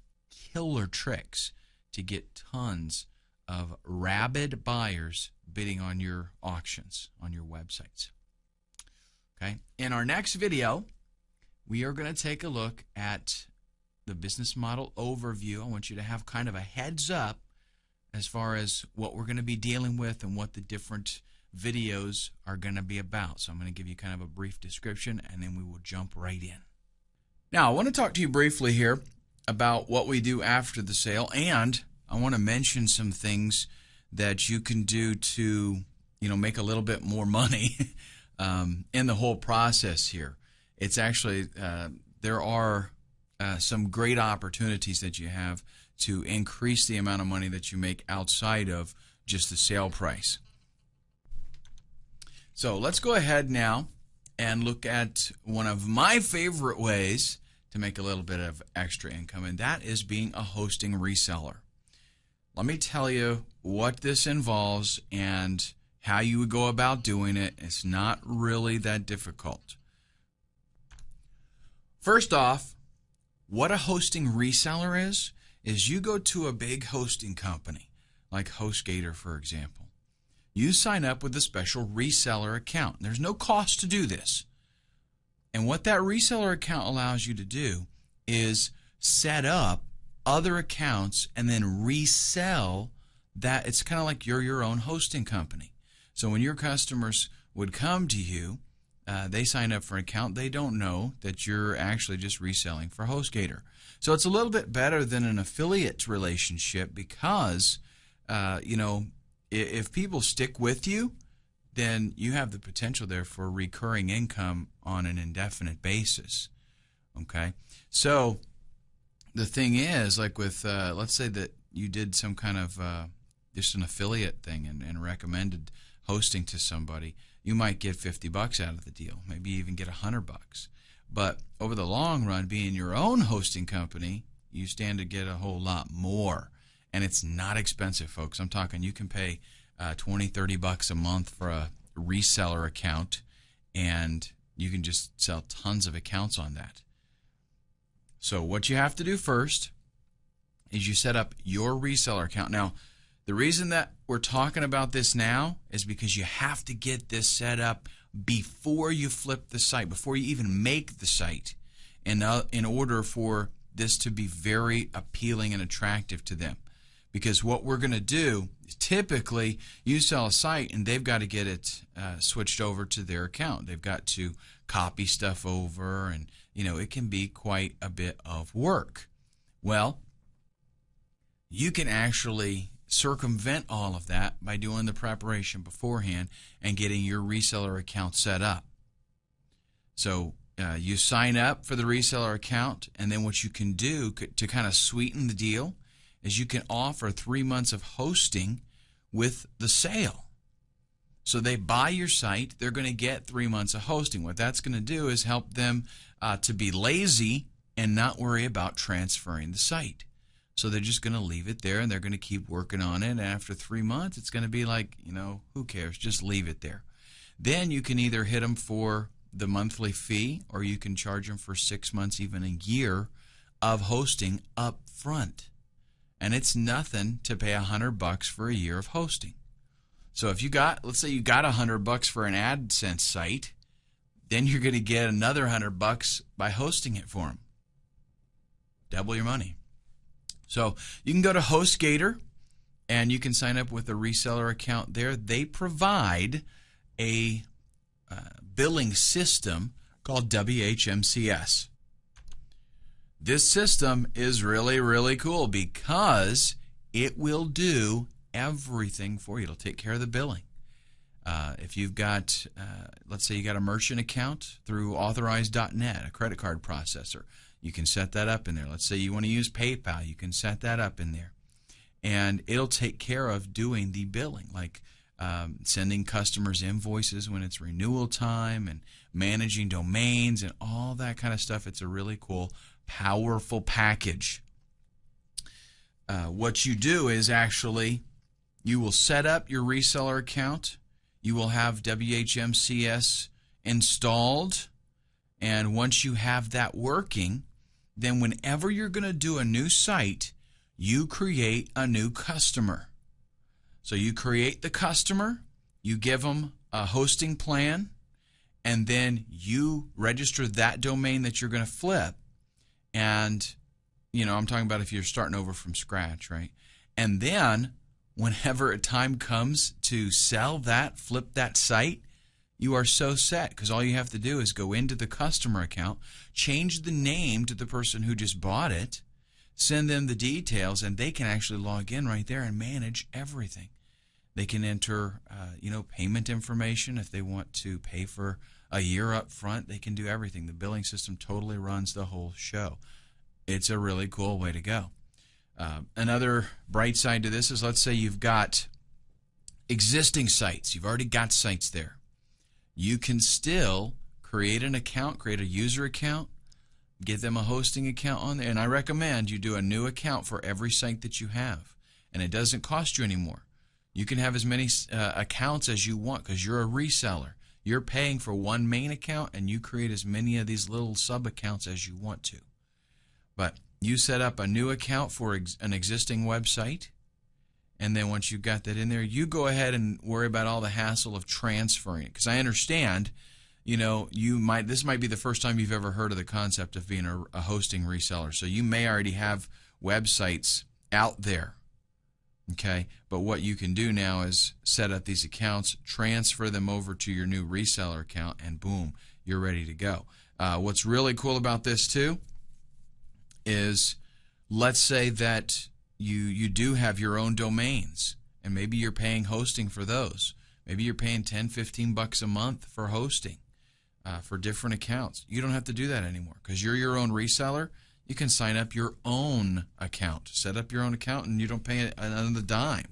killer tricks to get tons of rabid buyers bidding on your auctions, on your websites. Okay. In our next video, we are going to take a look at the business model overview. I want you to have kind of a heads up as far as what we're going to be dealing with and what the different videos are going to be about. So I'm going to give you kind of a brief description, and then we will jump right in. Now, I want to talk to you briefly here about what we do after the sale, and I want to mention some things that you can do to, make a little bit more money in the whole process here. It's actually, there are some great opportunities that you have to increase the amount of money that you make outside of just the sale price. So let's go ahead now and look at one of my favorite ways to make a little bit of extra income, and that is being a hosting reseller. Let me tell you what this involves and how you would go about doing it. It's not really that difficult. First off, what a hosting reseller is you go to a big hosting company, like HostGator, for example. You sign up with a special reseller account. There's no cost to do this. And what that reseller account allows you to do is set up other accounts and then resell that. It's kind of like you're your own hosting company. So when your customers would come to you, they sign up for an account. They don't know that you're actually just reselling for HostGator. So it's a little bit better than an affiliate relationship because, if people stick with you, then you have the potential there for recurring income on an indefinite basis. Okay? So the thing is, like with, let's say that you did some kind of just an affiliate thing and recommended hosting to somebody, you might get $50 out of the deal, maybe even get $100. But over the long run, being your own hosting company, you stand to get a whole lot more. And it's not expensive, folks. I'm talking you can pay $20, $30 a month for a reseller account, and you can just sell tons of accounts on that. So what you have to do first is you set up your reseller account. Now, the reason that we're talking about this now is because you have to get this set up before you flip the site, before you even make the site, in order for this to be very appealing and attractive to them. Because what we're going to do is typically you sell a site and they've got to get it switched over to their account. They've got to copy stuff over, and it can be quite a bit of work. Well, you can actually circumvent all of that by doing the preparation beforehand and getting your reseller account set up. So you sign up for the reseller account, and then what you can do to kind of sweeten the deal is you can offer 3 months of hosting with the sale. So they buy your site, they're going to get 3 months of hosting. What that's going to do is help them to be lazy and not worry about transferring the site. So they're just going to leave it there, and they're going to keep working on it. And after 3 months, it's going to be like, who cares? Just leave it there. Then you can either hit them for the monthly fee, or you can charge them for 6 months, even a year of hosting up front. And it's nothing to pay $100 for a year of hosting. So if let's say you got $100 for an AdSense site, then you're going to get another $100 by hosting it for them. Double your money. So you can go to HostGator and you can sign up with a reseller account there. They provide a billing system called WHMCS. This system is really, really cool because it will do everything for you. It'll take care of the billing. If you've got, let's say you got a merchant account through Authorize.net, a credit card processor, you can set that up in there. Let's say you want to use PayPal, you can set that up in there. And it'll take care of doing the billing, like sending customers invoices when it's renewal time and managing domains and all that kind of stuff. It's a really cool, powerful package. What you do is actually you will set up your reseller account. You will have WHMCS installed. And once you have that working, then whenever you're going to do a new site, you create a new customer. So you create the customer, you give them a hosting plan, and then you register that domain that you're going to flip. And, I'm talking about if you're starting over from scratch, right? And then whenever a time comes to sell that, flip that site, you are so set because all you have to do is go into the customer account, change the name to the person who just bought it, send them the details, and they can actually log in right there and manage everything. They can enter, payment information if they want to pay for a year up front. They can do everything. The billing system totally runs the whole show. It's a really cool way to go. Another bright side to this is, let's say you've got existing sites. You've already got sites there. You can still create an account, create a user account, get them a hosting account on there. And I recommend you do a new account for every site that you have. And it doesn't cost you anymore. You can have as many accounts as you want because you're a reseller. You're paying for one main account, and you create as many of these little sub-accounts as you want to. But you set up a new account for an existing website, and then once you've got that in there, you go ahead and worry about all the hassle of transferring it. Because I understand, this might be the first time you've ever heard of the concept of being a hosting reseller. So you may already have websites out there. Okay, but what you can do now is set up these accounts, transfer them over to your new reseller account, and boom, you're ready to go. What's really cool about this too is, let's say that you do have your own domains, and maybe you're paying hosting for those. Maybe you're paying $10-15 a month for hosting for different accounts. You don't have to do that anymore because you're your own reseller. You can sign up your own account, set up your own account, and you don't pay another dime.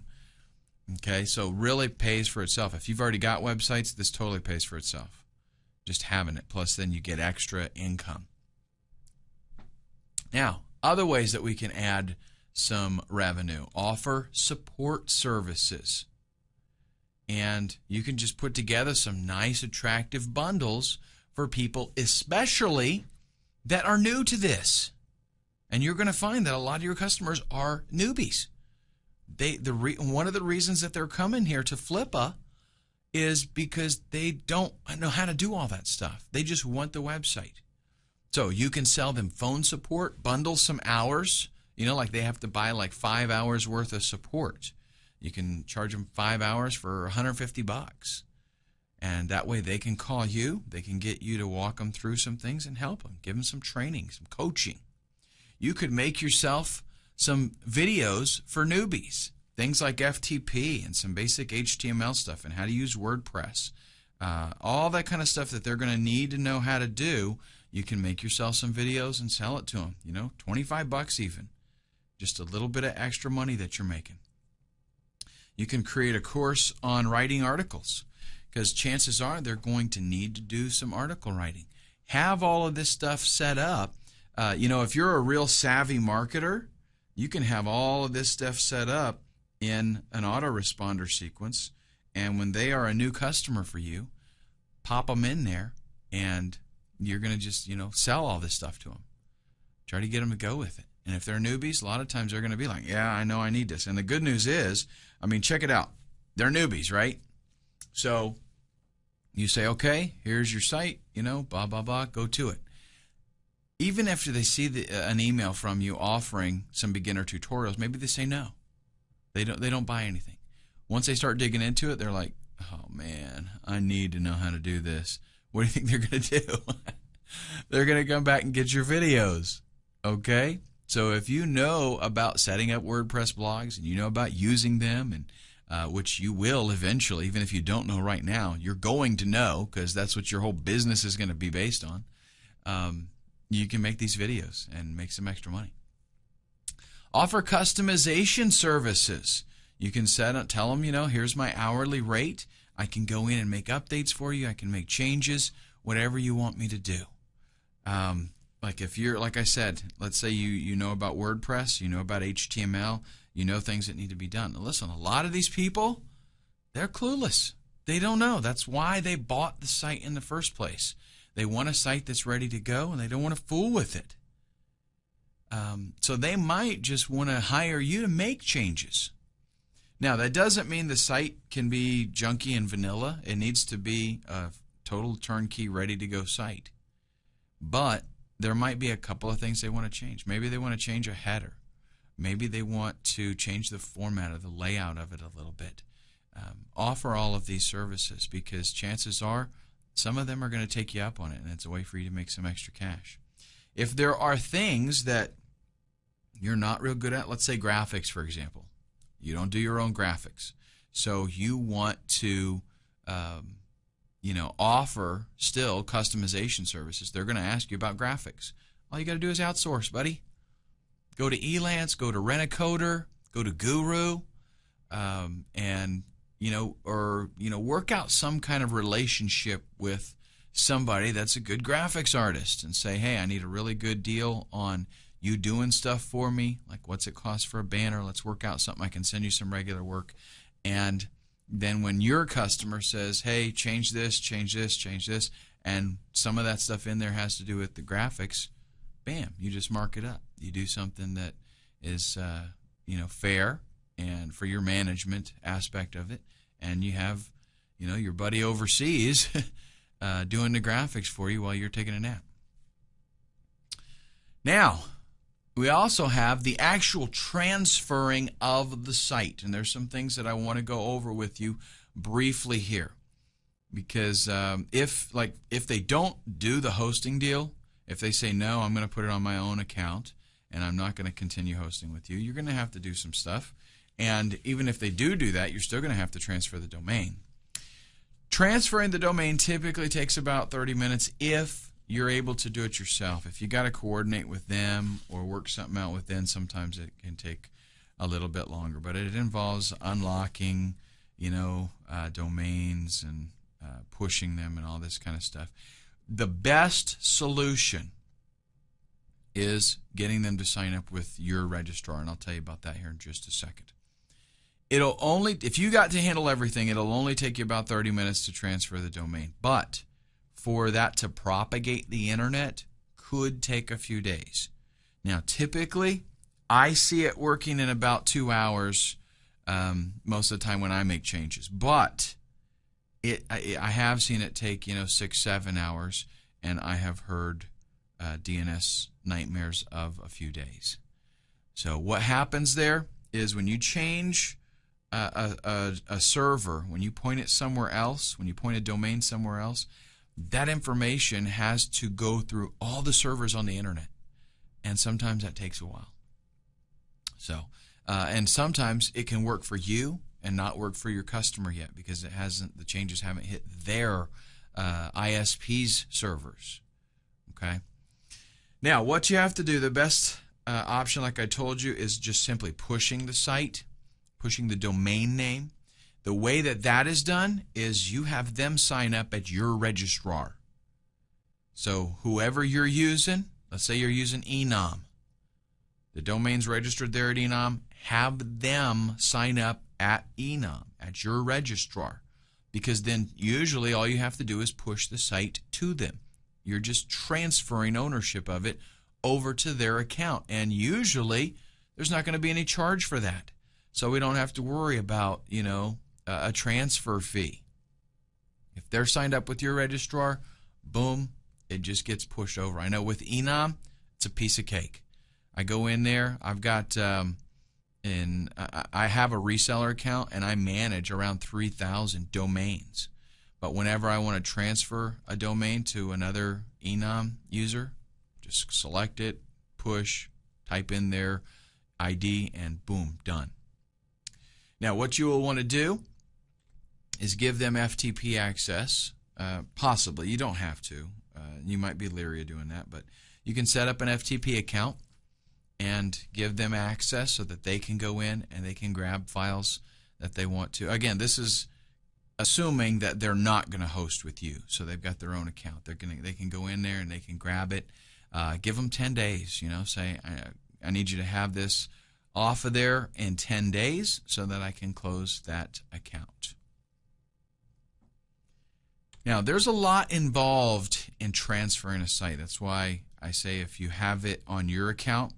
Okay, so really pays for itself. If you've already got websites, this totally pays for itself, just having it. Plus, then you get extra income. Now, other ways that we can add some revenue: offer support services. And you can just put together some nice, attractive bundles for people, especially that are new to this. And you're going to find that a lot of your customers are newbies. One of the reasons that they're coming here to Flippa is because they don't know how to do all that stuff. They just want the website. So you can sell them phone support, bundle some hours. Like they have to buy like 5 hours worth of support. You can charge them 5 hours for $150. And that way they can call you. They can get you to walk them through some things and help them. Give them some training, some coaching. You could make yourself some videos for newbies. Things like FTP and some basic HTML stuff and how to use WordPress. All that kind of stuff that they're going to need to know how to do. You can make yourself some videos and sell it to them. $25 even. Just a little bit of extra money that you're making. You can create a course on writing articles, because chances are they're going to need to do some article writing. Have all of this stuff set up. If you're a real savvy marketer, you can have all of this stuff set up in an autoresponder sequence, and when they are a new customer for you, pop them in there, and you're going to just, sell all this stuff to them. Try to get them to go with it. And if they're newbies, a lot of times they're going to be like, yeah, I know I need this. And the good news is, check it out. They're newbies, right? So you say, okay, here's your site, blah, blah, blah, go to it. Even after they see an email from you offering some beginner tutorials, maybe they say no. They don't buy anything. Once they start digging into it, they're like, oh, man, I need to know how to do this. What do you think they're going to do? They're going to come back and get your videos, okay? So if you know about setting up WordPress blogs and you know about using them, and which you will eventually, even if you don't know right now, you're going to know because that's what your whole business is going to be based on. You can make these videos and make some extra money. Offer customization services. You can tell them, here's my hourly rate. I can go in and make updates for you. I can make changes, whatever you want me to do. Like I said, let's say you know about WordPress, you know about HTML, you know things that need to be done. Now listen, a lot of these people, they're clueless. They don't know. That's why they bought the site in the first place. They want a site that's ready to go, and they don't want to fool with it. So they might just want to hire you to make changes. Now, that doesn't mean the site can be junky and vanilla. It needs to be a total turnkey, ready-to-go site. But there might be a couple of things they want to change. Maybe they want to change a header. Maybe they want to change the format or the layout of it a little bit. Offer all of these services, because chances are some of them are going to take you up on it, and it's a way for you to make some extra cash. If there are things that you're not real good at, let's say graphics, for example. You don't do your own graphics. So you want to offer still customization services. They're going to ask you about graphics. All you got to do is outsource, buddy. Go to Elance, go to Rent-A-Coder, go to Guru, and work out some kind of relationship with somebody that's a good graphics artist and say, hey, I need a really good deal on you doing stuff for me. Like, what's it cost for a banner? Let's work out something. I can send you some regular work. And then when your customer says, hey, change this, and some of that stuff in there has to do with the graphics, bam, you just mark it up. You do something that is fair and for your management aspect of it, and you have your buddy overseas doing the graphics for you while you're taking a nap. Now, we also have the actual transferring of the site, and there's some things that I want to go over with you briefly here, because if they don't do the hosting deal, if they say no, I'm going to put it on my own account and I'm not going to continue hosting with you, you're going to have to do some stuff. And even if they do that, you're still going to have to transfer the domain. Transferring the domain typically takes about 30 minutes if you're able to do it yourself. If you got to coordinate with them or work something out with them, sometimes it can take a little bit longer. But it involves unlocking, domains and pushing them and all this kind of stuff. The best solution is getting them to sign up with your registrar, and I'll tell you about that here in just a second. If you got to handle everything, it'll only take you about 30 minutes to transfer the domain. But for that to propagate the internet could take a few days. Now, typically, I see it working in about 2 hours most of the time when I make changes. But I have seen it take 6-7 hours, and I have heard DNS nightmares of a few days. So what happens there is when you change a server, when you point it somewhere else, when you point a domain somewhere else, that information has to go through all the servers on the internet, and sometimes that takes a while. So, and sometimes it can work for you and not work for your customer yet because the changes haven't hit their ISP's servers. Okay. Now, what you have to do, the best option, like I told you, is just simply pushing the site, pushing the domain name. The way that is done is you have them sign up at your registrar. So whoever you're using, let's say you're using Enom, the domain's registered there at Enom, have them sign up at Enom, at your registrar, because then usually all you have to do is push the site to them. You're just transferring ownership of it over to their account, and usually there's not going to be any charge for that. So we don't have to worry about, a transfer fee. If they're signed up with your registrar, boom, it just gets pushed over. I know with Enom, it's a piece of cake. I go in there, I've got, I have a reseller account, and I manage around 3,000 domains. But whenever I want to transfer a domain to another Enom user, just select it, push, type in their ID, and boom, done. Now, what you will want to do is give them FTP access, possibly. You don't have to. You might be leery of doing that, but you can set up an FTP account and give them access so that they can go in and they can grab files that they want to. Again, this is assuming that they're not going to host with you, so they've got their own account. They can go in there and they can grab it. Give them 10 days. Say I need you to have this off of there in 10 days so that I can close that account. Now, there's a lot involved in transferring a site. That's why I say if you have it on your account,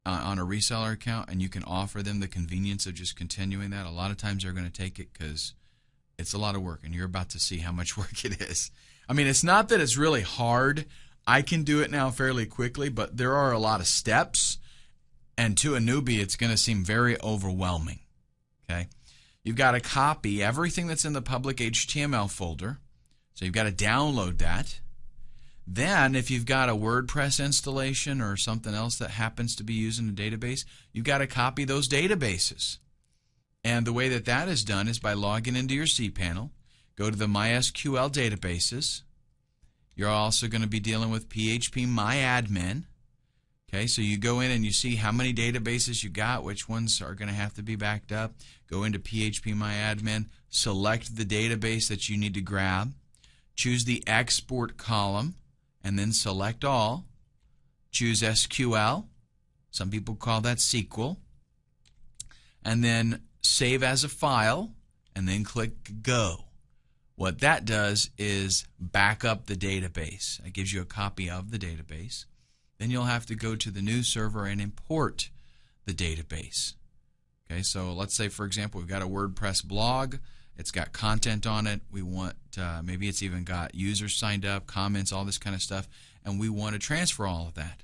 on a reseller account, and you can offer them the convenience of just continuing that, a lot of times they're going to take it because it's a lot of work, and you're about to see how much work it is. I mean, it's not that it's really hard. I can do it now fairly quickly, but there are a lot of steps, and to a newbie, it's going to seem very overwhelming. Okay? You've got to copy everything that's in the public HTML folder, so you've got to download that. Then, if you've got a WordPress installation or something else that happens to be using a database, you've got to copy those databases. And the way that is done is by logging into your cPanel, go to the MySQL databases. You're also going to be dealing with phpMyAdmin. Okay, so you go in and you see how many databases you got, which ones are going to have to be backed up. Go into phpMyAdmin, select the database that you need to grab, choose the export column, and then select all. Choose SQL. Some people call that SQL. And then save as a file, and then click Go. What that does is back up the database. It gives you a copy of the database. Then you'll have to go to the new server and import the database. Okay, so let's say, for example, we've got a WordPress blog. It's got content on it. We want, maybe it's even got users signed up, comments, all this kind of stuff, and we want to transfer all of that.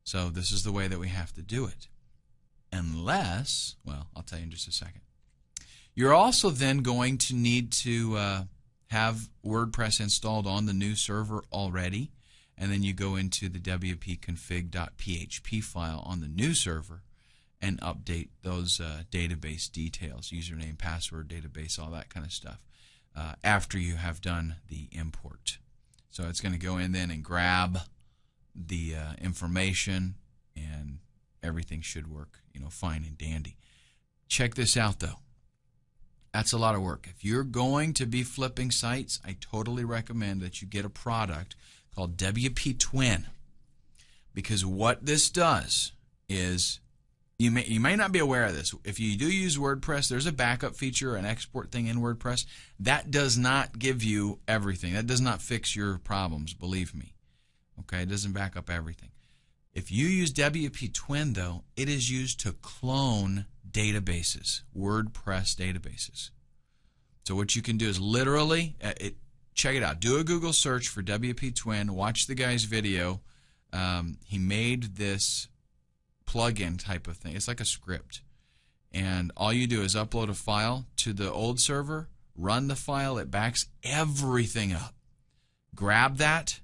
So this is the way that we have to do it. Unless, well, I'll tell you in just a second. You're also then going to need to have WordPress installed on the new server already, and then you go into the wp-config.php file on the new server and update those database details, username, password, database, all that kind of stuff, after you have done the import. So it's going to go in then and grab the information, and everything should work, fine and dandy. Check this out, though. That's a lot of work. If you're going to be flipping sites, I totally recommend that you get a product called WP Twin, because what this does is, you may not be aware of this. If you do use WordPress, there's a backup feature, an export thing in WordPress. That does not give you everything. That does not fix your problems, believe me. Okay, it doesn't back up everything. If you use WP Twin, though, it is used to clone databases, WordPress databases. So what you can do is literally, check it out. Do a Google search for WP Twin. Watch the guy's video. He made this plugin type of thing. It's like a script. And all you do is upload a file to the old server, run the file, it backs everything up. Grab that.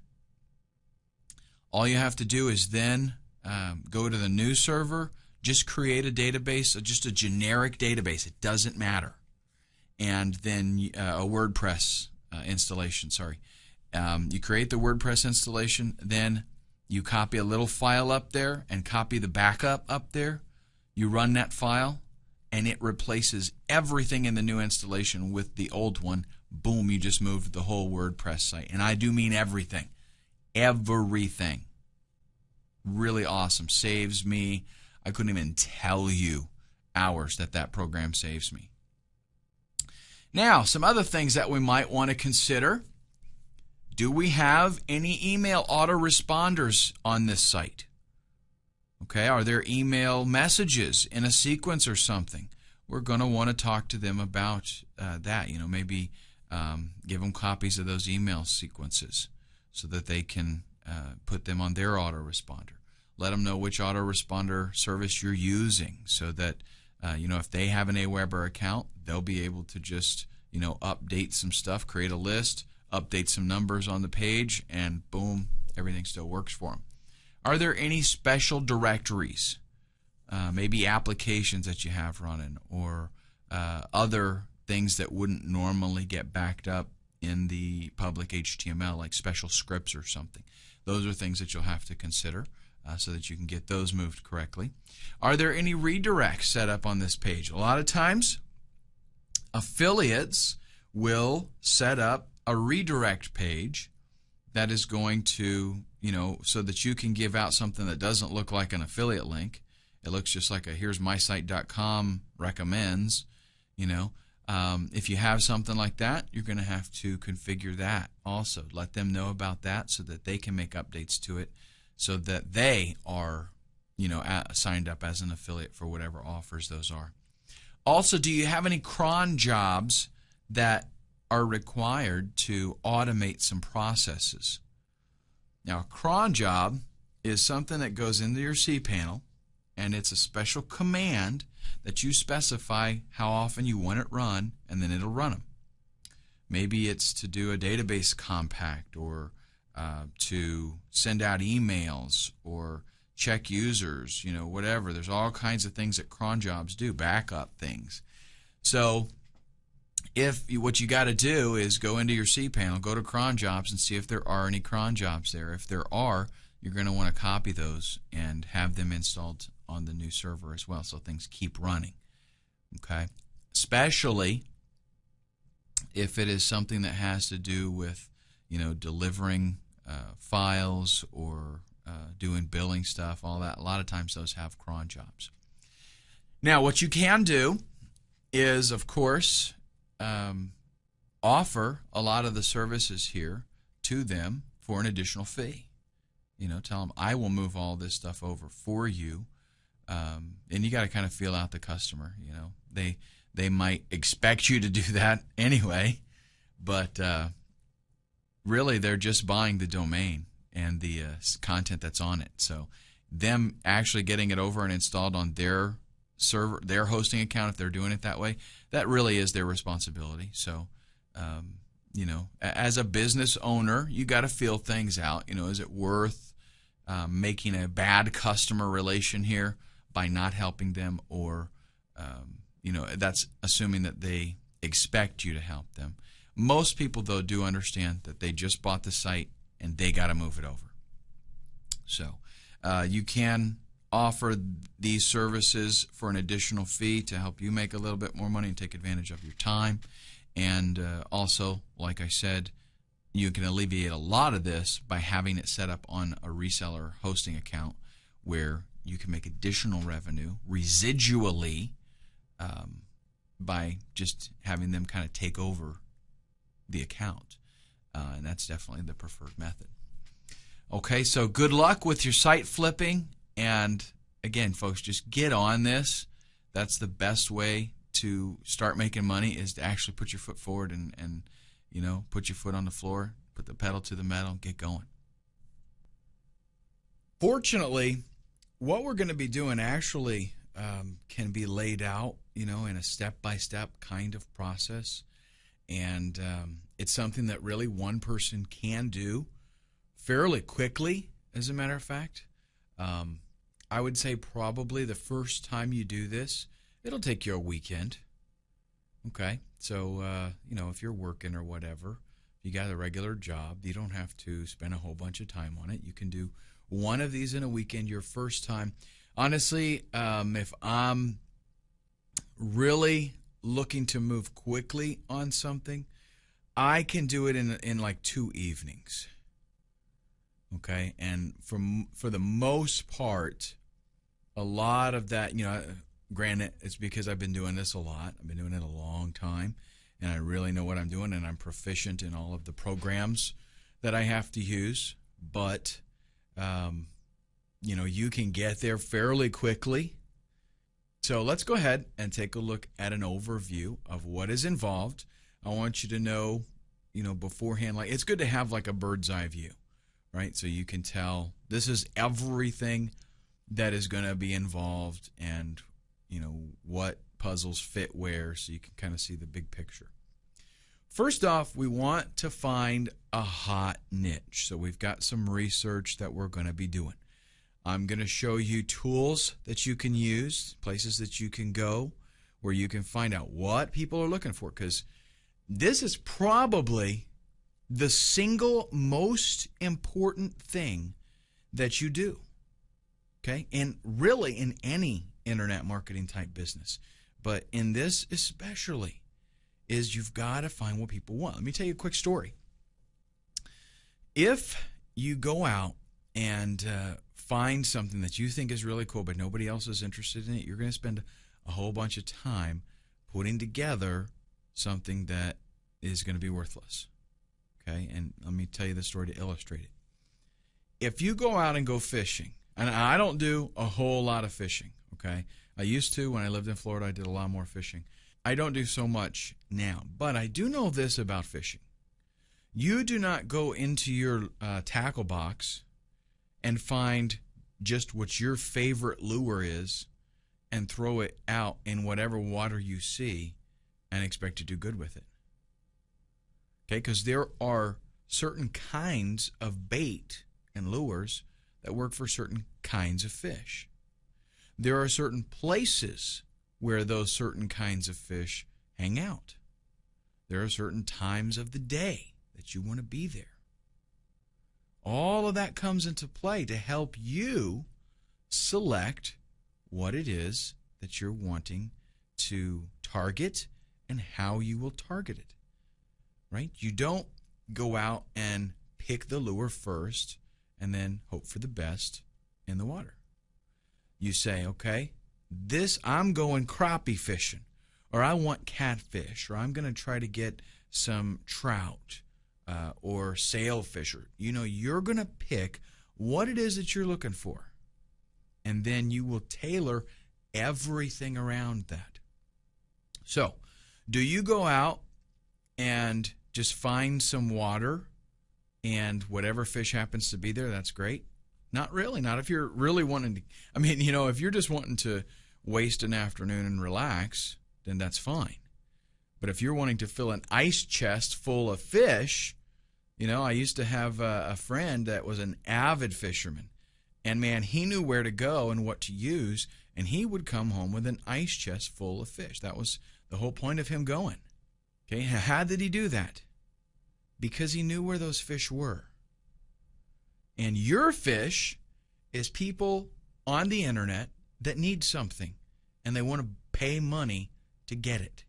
All you have to do is then go to the new server, just create a database, just a generic database. It doesn't matter. And then a WordPress installation, sorry. You create the WordPress installation, then you copy a little file up there and copy the backup up there. You run that file, and it replaces everything in the new installation with the old one. Boom, you just moved the whole WordPress site. And I do mean everything. Everything. Really awesome. Saves me, I couldn't even tell you, hours that program saves me. Now, some other things that we might want to consider. Do we have any email autoresponders on this site? Okay, are there email messages in a sequence or something? We're going to want to talk to them about that. Maybe give them copies of those email sequences so that they can put them on their autoresponder. Let them know which autoresponder service you're using, so that if they have an Aweber account, they'll be able to just update some stuff, create a list, update some numbers on the page, and boom, everything still works for them. Are there any special directories, maybe applications that you have running, or other things that wouldn't normally get backed up in the public HTML, like special scripts or something? Those are things that you'll have to consider so that you can get those moved correctly. Are there any redirects set up on this page? A lot of times, affiliates will set up a redirect page that is going to, so that you can give out something that doesn't look like an affiliate link. It looks just like a here's mysite.com recommends, If you have something like that, you're going to have to configure that also. Let them know about that so that they can make updates to it, so that they are, signed up as an affiliate for whatever offers those are. Also, do you have any cron jobs that are required to automate some processes? Now, a cron job is something that goes into your cPanel, and it's a special command that you specify how often you want it run, and then it'll run them. Maybe it's to do a database compact, or to send out emails, or check users, whatever. There's all kinds of things that cron jobs do, backup things. So what you got to do is go into your cPanel, go to cron jobs, and see if there are any cron jobs there. If there are, you're going to want to copy those and have them installed on the new server as well, so things keep running. Okay, especially if it is something that has to do with delivering files, or doing billing stuff, all that. A lot of times those have cron jobs. Now, what you can do is, of course, offer a lot of the services here to them for an additional fee. Tell them, I will move all this stuff over for you. And you got to kind of feel out the customer. They might expect you to do that anyway, but really they're just buying the domain and the content that's on it. So them actually getting it over and installed on their server, their hosting account, if they're doing it that way, that really is their responsibility. So, as a business owner, you got to feel things out. Is it worth making a bad customer relation here by not helping them, or that's assuming that they expect you to help them. Most people, though, do understand that they just bought the site and they got to move it over. So you can offer these services for an additional fee to help you make a little bit more money and take advantage of your time. And also, like I said, you can alleviate a lot of this by having it set up on a reseller hosting account where you can make additional revenue residually by just having them kind of take over the account. And that's definitely the preferred method. Okay, so good luck with your site flipping. And again, folks, just get on this. That's the best way to start making money, is to actually put your foot forward and put your foot on the floor, put the pedal to the metal, get going. Fortunately, what we're going to be doing actually can be laid out, in a step-by-step kind of process. And it's something that really one person can do fairly quickly, as a matter of fact. I would say probably the first time you do this, it'll take you a weekend. Okay, so, if you're working or whatever, you got a regular job, you don't have to spend a whole bunch of time on it. You can do one of these in a weekend your first time. Honestly, if I'm really looking to move quickly on something, I can do it in like 2 evenings. Okay, and for the most part, a lot of that, granted, it's because I've been doing this a lot. I've been doing it a long time, and I really know what I'm doing, and I'm proficient in all of the programs that I have to use. But, you can get there fairly quickly. So let's go ahead and take a look at an overview of what is involved. I want you to know, beforehand, like it's good to have like a bird's eye view, right? So you can tell this is everything that is going to be involved, and what puzzles fit where, so you can kind of see the big picture. First off, we want to find a hot niche. So we've got some research that we're going to be doing. I'm going to show you tools that you can use, places that you can go where you can find out what people are looking for, because this is probably the single most important thing that you do. Okay, and really in any internet marketing type business, but in this especially, is you've got to find what people want. Let me tell you a quick story. If you go out and find something that you think is really cool, but nobody else is interested in it, you're going to spend a whole bunch of time putting together something that is going to be worthless. Okay, and let me tell you the story to illustrate it. If you go out and go fishing, and I don't do a whole lot of fishing, okay? I used to. When I lived in Florida, I did a lot more fishing. I don't do so much now, but I do know this about fishing. You do not go into your tackle box and find just what your favorite lure is and throw it out in whatever water you see and expect to do good with it. Okay, because there are certain kinds of bait and lures that work for certain kinds of fish. There are certain places where those certain kinds of fish hang out. There are certain times of the day that you want to be there. All of that comes into play to help you select what it is that you're wanting to target and how you will target it. Right? You don't go out and pick the lure first and then hope for the best in the water. You say, okay, I'm going crappie fishing, or I want catfish, or I'm going to try to get some trout or sailfish. Or, you're going to pick what it is that you're looking for, and then you will tailor everything around that. So, do you go out and just find some water and whatever fish happens to be there, that's great? Not really. Not if you're really wanting to. I mean, if you're just wanting to waste an afternoon and relax, then that's fine. But if you're wanting to fill an ice chest full of fish, I used to have a friend that was an avid fisherman. And, man, he knew where to go and what to use, and he would come home with an ice chest full of fish. That was the whole point of him going. Okay, how did he do that? Because he knew where those fish were. And your fish is people on the internet that need something, and they want to pay money to get it.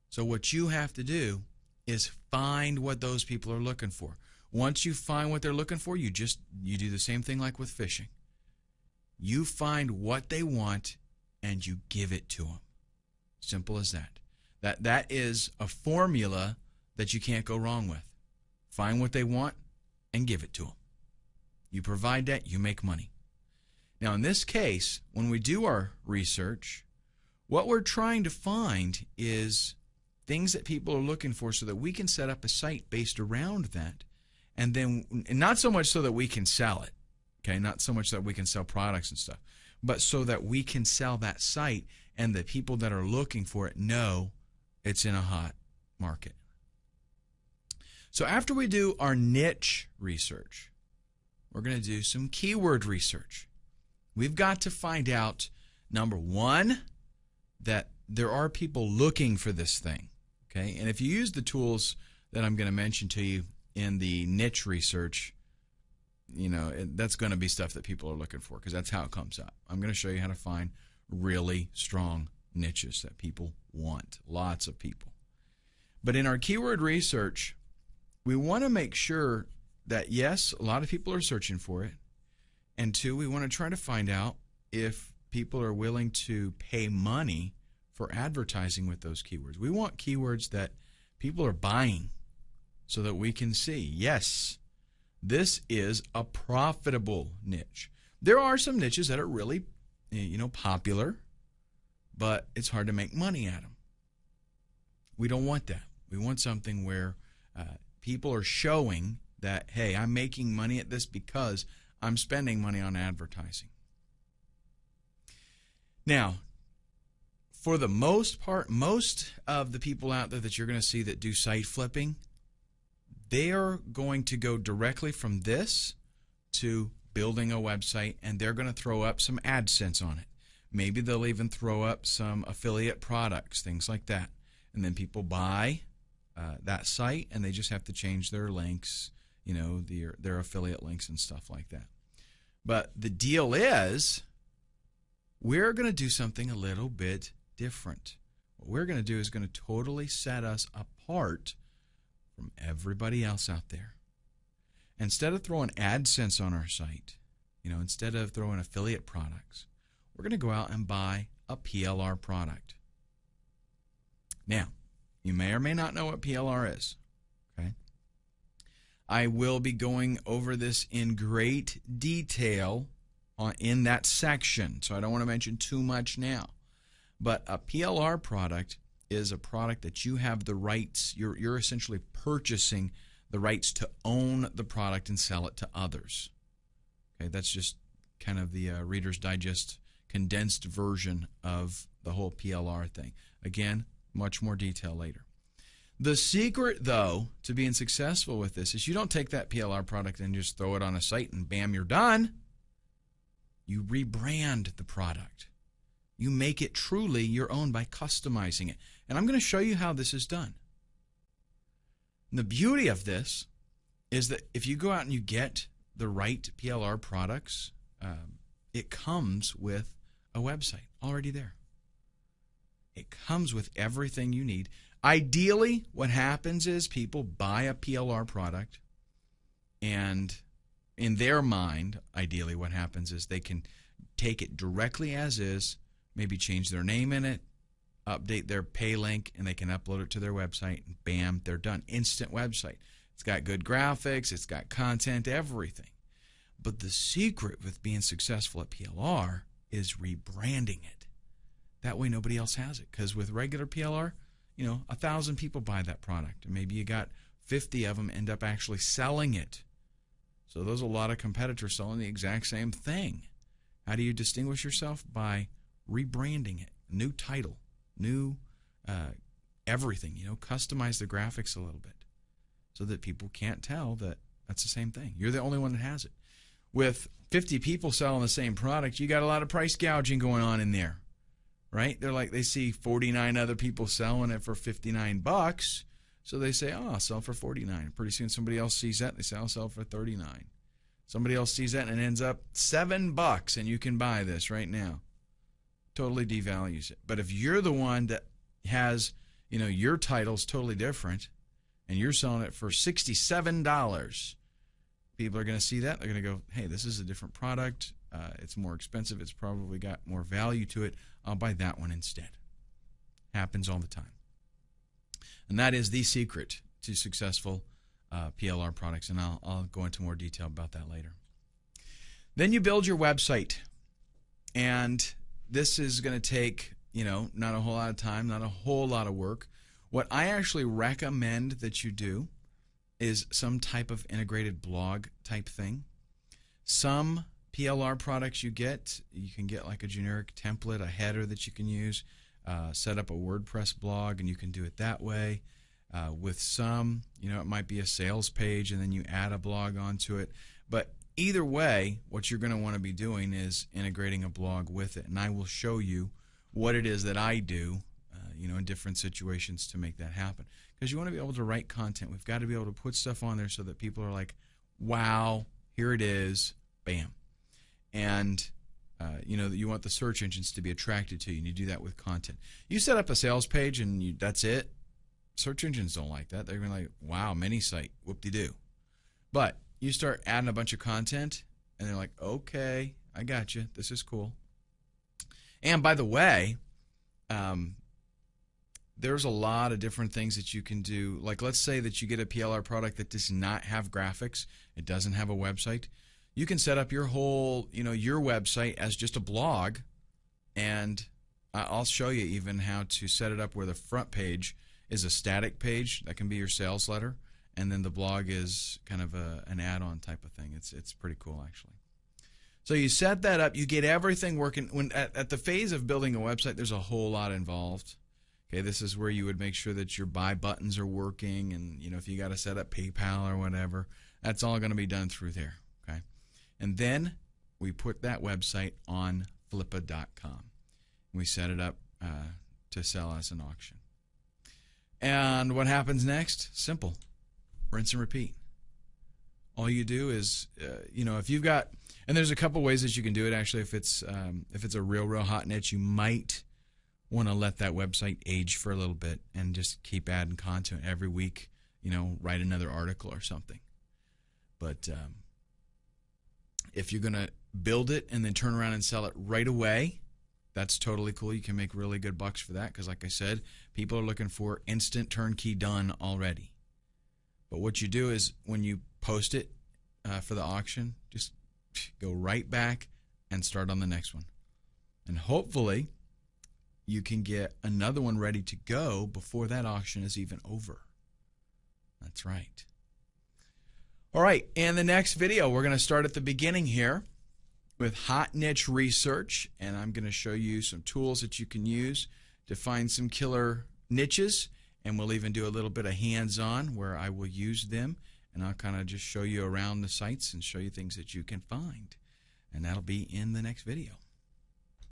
So what you have to do is find what those people are looking for. Once you find what they're looking for, you do the same thing like with fishing. You find what they want and you give it to them. Simple as that. That is a formula that you can't go wrong with. Find what they want and give it to them. You provide that, you make money. Now, in this case, when we do our research, what we're trying to find is things that people are looking for so that we can set up a site based around that. And then, not so much so that we can sell it, okay? Not so much that we can sell products and stuff, but so that we can sell that site and the people that are looking for it know it's in a hot market. So after we do our niche research, we're going to do some keyword research. We've got to find out, number one, that there are people looking for this thing, okay? And if you use the tools that I'm going to mention to you in the niche research, that's going to be stuff that people are looking for because that's how it comes up. I'm going to show you how to find really strong niches that people want, lots of people. But in our keyword research, we want to make sure that, yes, a lot of people are searching for it, and two, we want to try to find out if people are willing to pay money for advertising with those keywords. We want keywords that people are buying, so that we can see, yes, this is a profitable niche. There are some niches that are really, popular, but it's hard to make money at them. We don't want that. We want something where people are showing that, hey, I'm making money at this because I'm spending money on advertising. Now, for the most part, most of the people out there that you're going to see that do site flipping, they are going to go directly from this to building a website, and they're going to throw up some AdSense on it. Maybe they'll even throw up some affiliate products, things like that. And then people buy that site, and they just have to change their links, their affiliate links and stuff like that. But the deal is, we're going to do something a little bit different. What we're going to do is going to totally set us apart from everybody else out there. Instead of throwing AdSense on our site, instead of throwing affiliate products, we're going to go out and buy a PLR product. Now, you may or may not know what PLR is, okay? I will be going over this in great detail in that section, so I don't want to mention too much now. But a PLR product is a product that you have the rights, you're essentially purchasing the rights to own the product and sell it to others. Okay, that's just kind of the Reader's Digest condensed version of the whole PLR thing. Again, much more detail later. The secret, though, to being successful with this is you don't take that PLR product and just throw it on a site and bam, you're done. You rebrand the product. You make it truly your own by customizing it. And I'm going to show you how this is done. And the beauty of this is that if you go out and you get the right PLR products, it comes with a website already there. It comes with everything you need. Ideally, what happens is people buy a PLR product, and in their mind, ideally what happens is they can take it directly as is, maybe change their name in it, update their pay link, and they can upload it to their website, and bam, they're done. Instant website. It's got good graphics, it's got content, everything. But the secret with being successful at PLR is rebranding it. That way nobody else has it. Because with regular PLR, 1,000 people buy that product, and maybe you got 50 of them end up actually selling it. So there's a lot of competitors selling the exact same thing. How do you distinguish yourself? By rebranding it. New title, new everything. Customize the graphics a little bit so that people can't tell that that's the same thing. You're the only one that has it. With 50 people selling the same product, you got a lot of price gouging going on in there, right? They see 49 other people selling it for $59, so they say, oh, I'll sell for $49. Pretty soon somebody else sees that, and they say, I'll sell for $39. Somebody else sees that, and it ends up $7, and you can buy this right now. Totally devalues it. But if you're the one that has, your title's totally different, and you're selling it for $67, people are going to see that. They're going to go, hey, this is a different product. It's more expensive. It's probably got more value to it. I'll buy that one instead. Happens all the time. And that is the secret to successful PLR products, and I'll go into more detail about that later. Then you build your website, and this is going to take, not a whole lot of time, not a whole lot of work. What I actually recommend that you do is some type of integrated blog type thing. Some PLR products you can get like a generic template, a header that you can use, set up a WordPress blog, and you can do it that way. With some, it might be a sales page, and then you add a blog onto it. But either way, what you're going to want to be doing is integrating a blog with it, and I will show you what it is that I do, in different situations to make that happen. Because you want to be able to write content. We've got to be able to put stuff on there so that people are like, wow, here it is, bam. And, you want the search engines to be attracted to you, and you do that with content. You set up a sales page, and that's it. Search engines don't like that. They're going to be like, wow, mini site, whoop-de-doo. But you start adding a bunch of content, and they're like, okay, I got you. This is cool. And by the way, there's a lot of different things that you can do. Like, let's say that you get a PLR product that does not have graphics. It doesn't have a website. You can set up your whole, your website as just a blog, and I'll show you even how to set it up where the front page is a static page. That can be your sales letter, and then the blog is kind of an add-on type of thing. It's pretty cool, actually. So you set that up. You get everything working. When at the phase of building a website, there's a whole lot involved. Okay, this is where you would make sure that your buy buttons are working, and if you got to set up PayPal or whatever, that's all going to be done through there. Okay, and then we put that website on Flippa.com. We set it up to sell as an auction. And what happens next? Simple. Rinse and repeat. All you do is, if you've got, and there's a couple ways that you can do it. Actually, if it's a real hot niche, you might want to let that website age for a little bit and just keep adding content every week. Write another article or something. But if you're going to build it and then turn around and sell it right away, that's totally cool. You can make really good bucks for that because, like I said, people are looking for instant turnkey done already. But what you do is when you post it for the auction, just go right back and start on the next one. And hopefully you can get another one ready to go before that auction is even over. That's right. All right, in the next video, we're going to start at the beginning here with hot niche research, and I'm going to show you some tools that you can use to find some killer niches, and we'll even do a little bit of hands-on where I will use them, and I'll kind of just show you around the sites and show you things that you can find, and that'll be in the next video.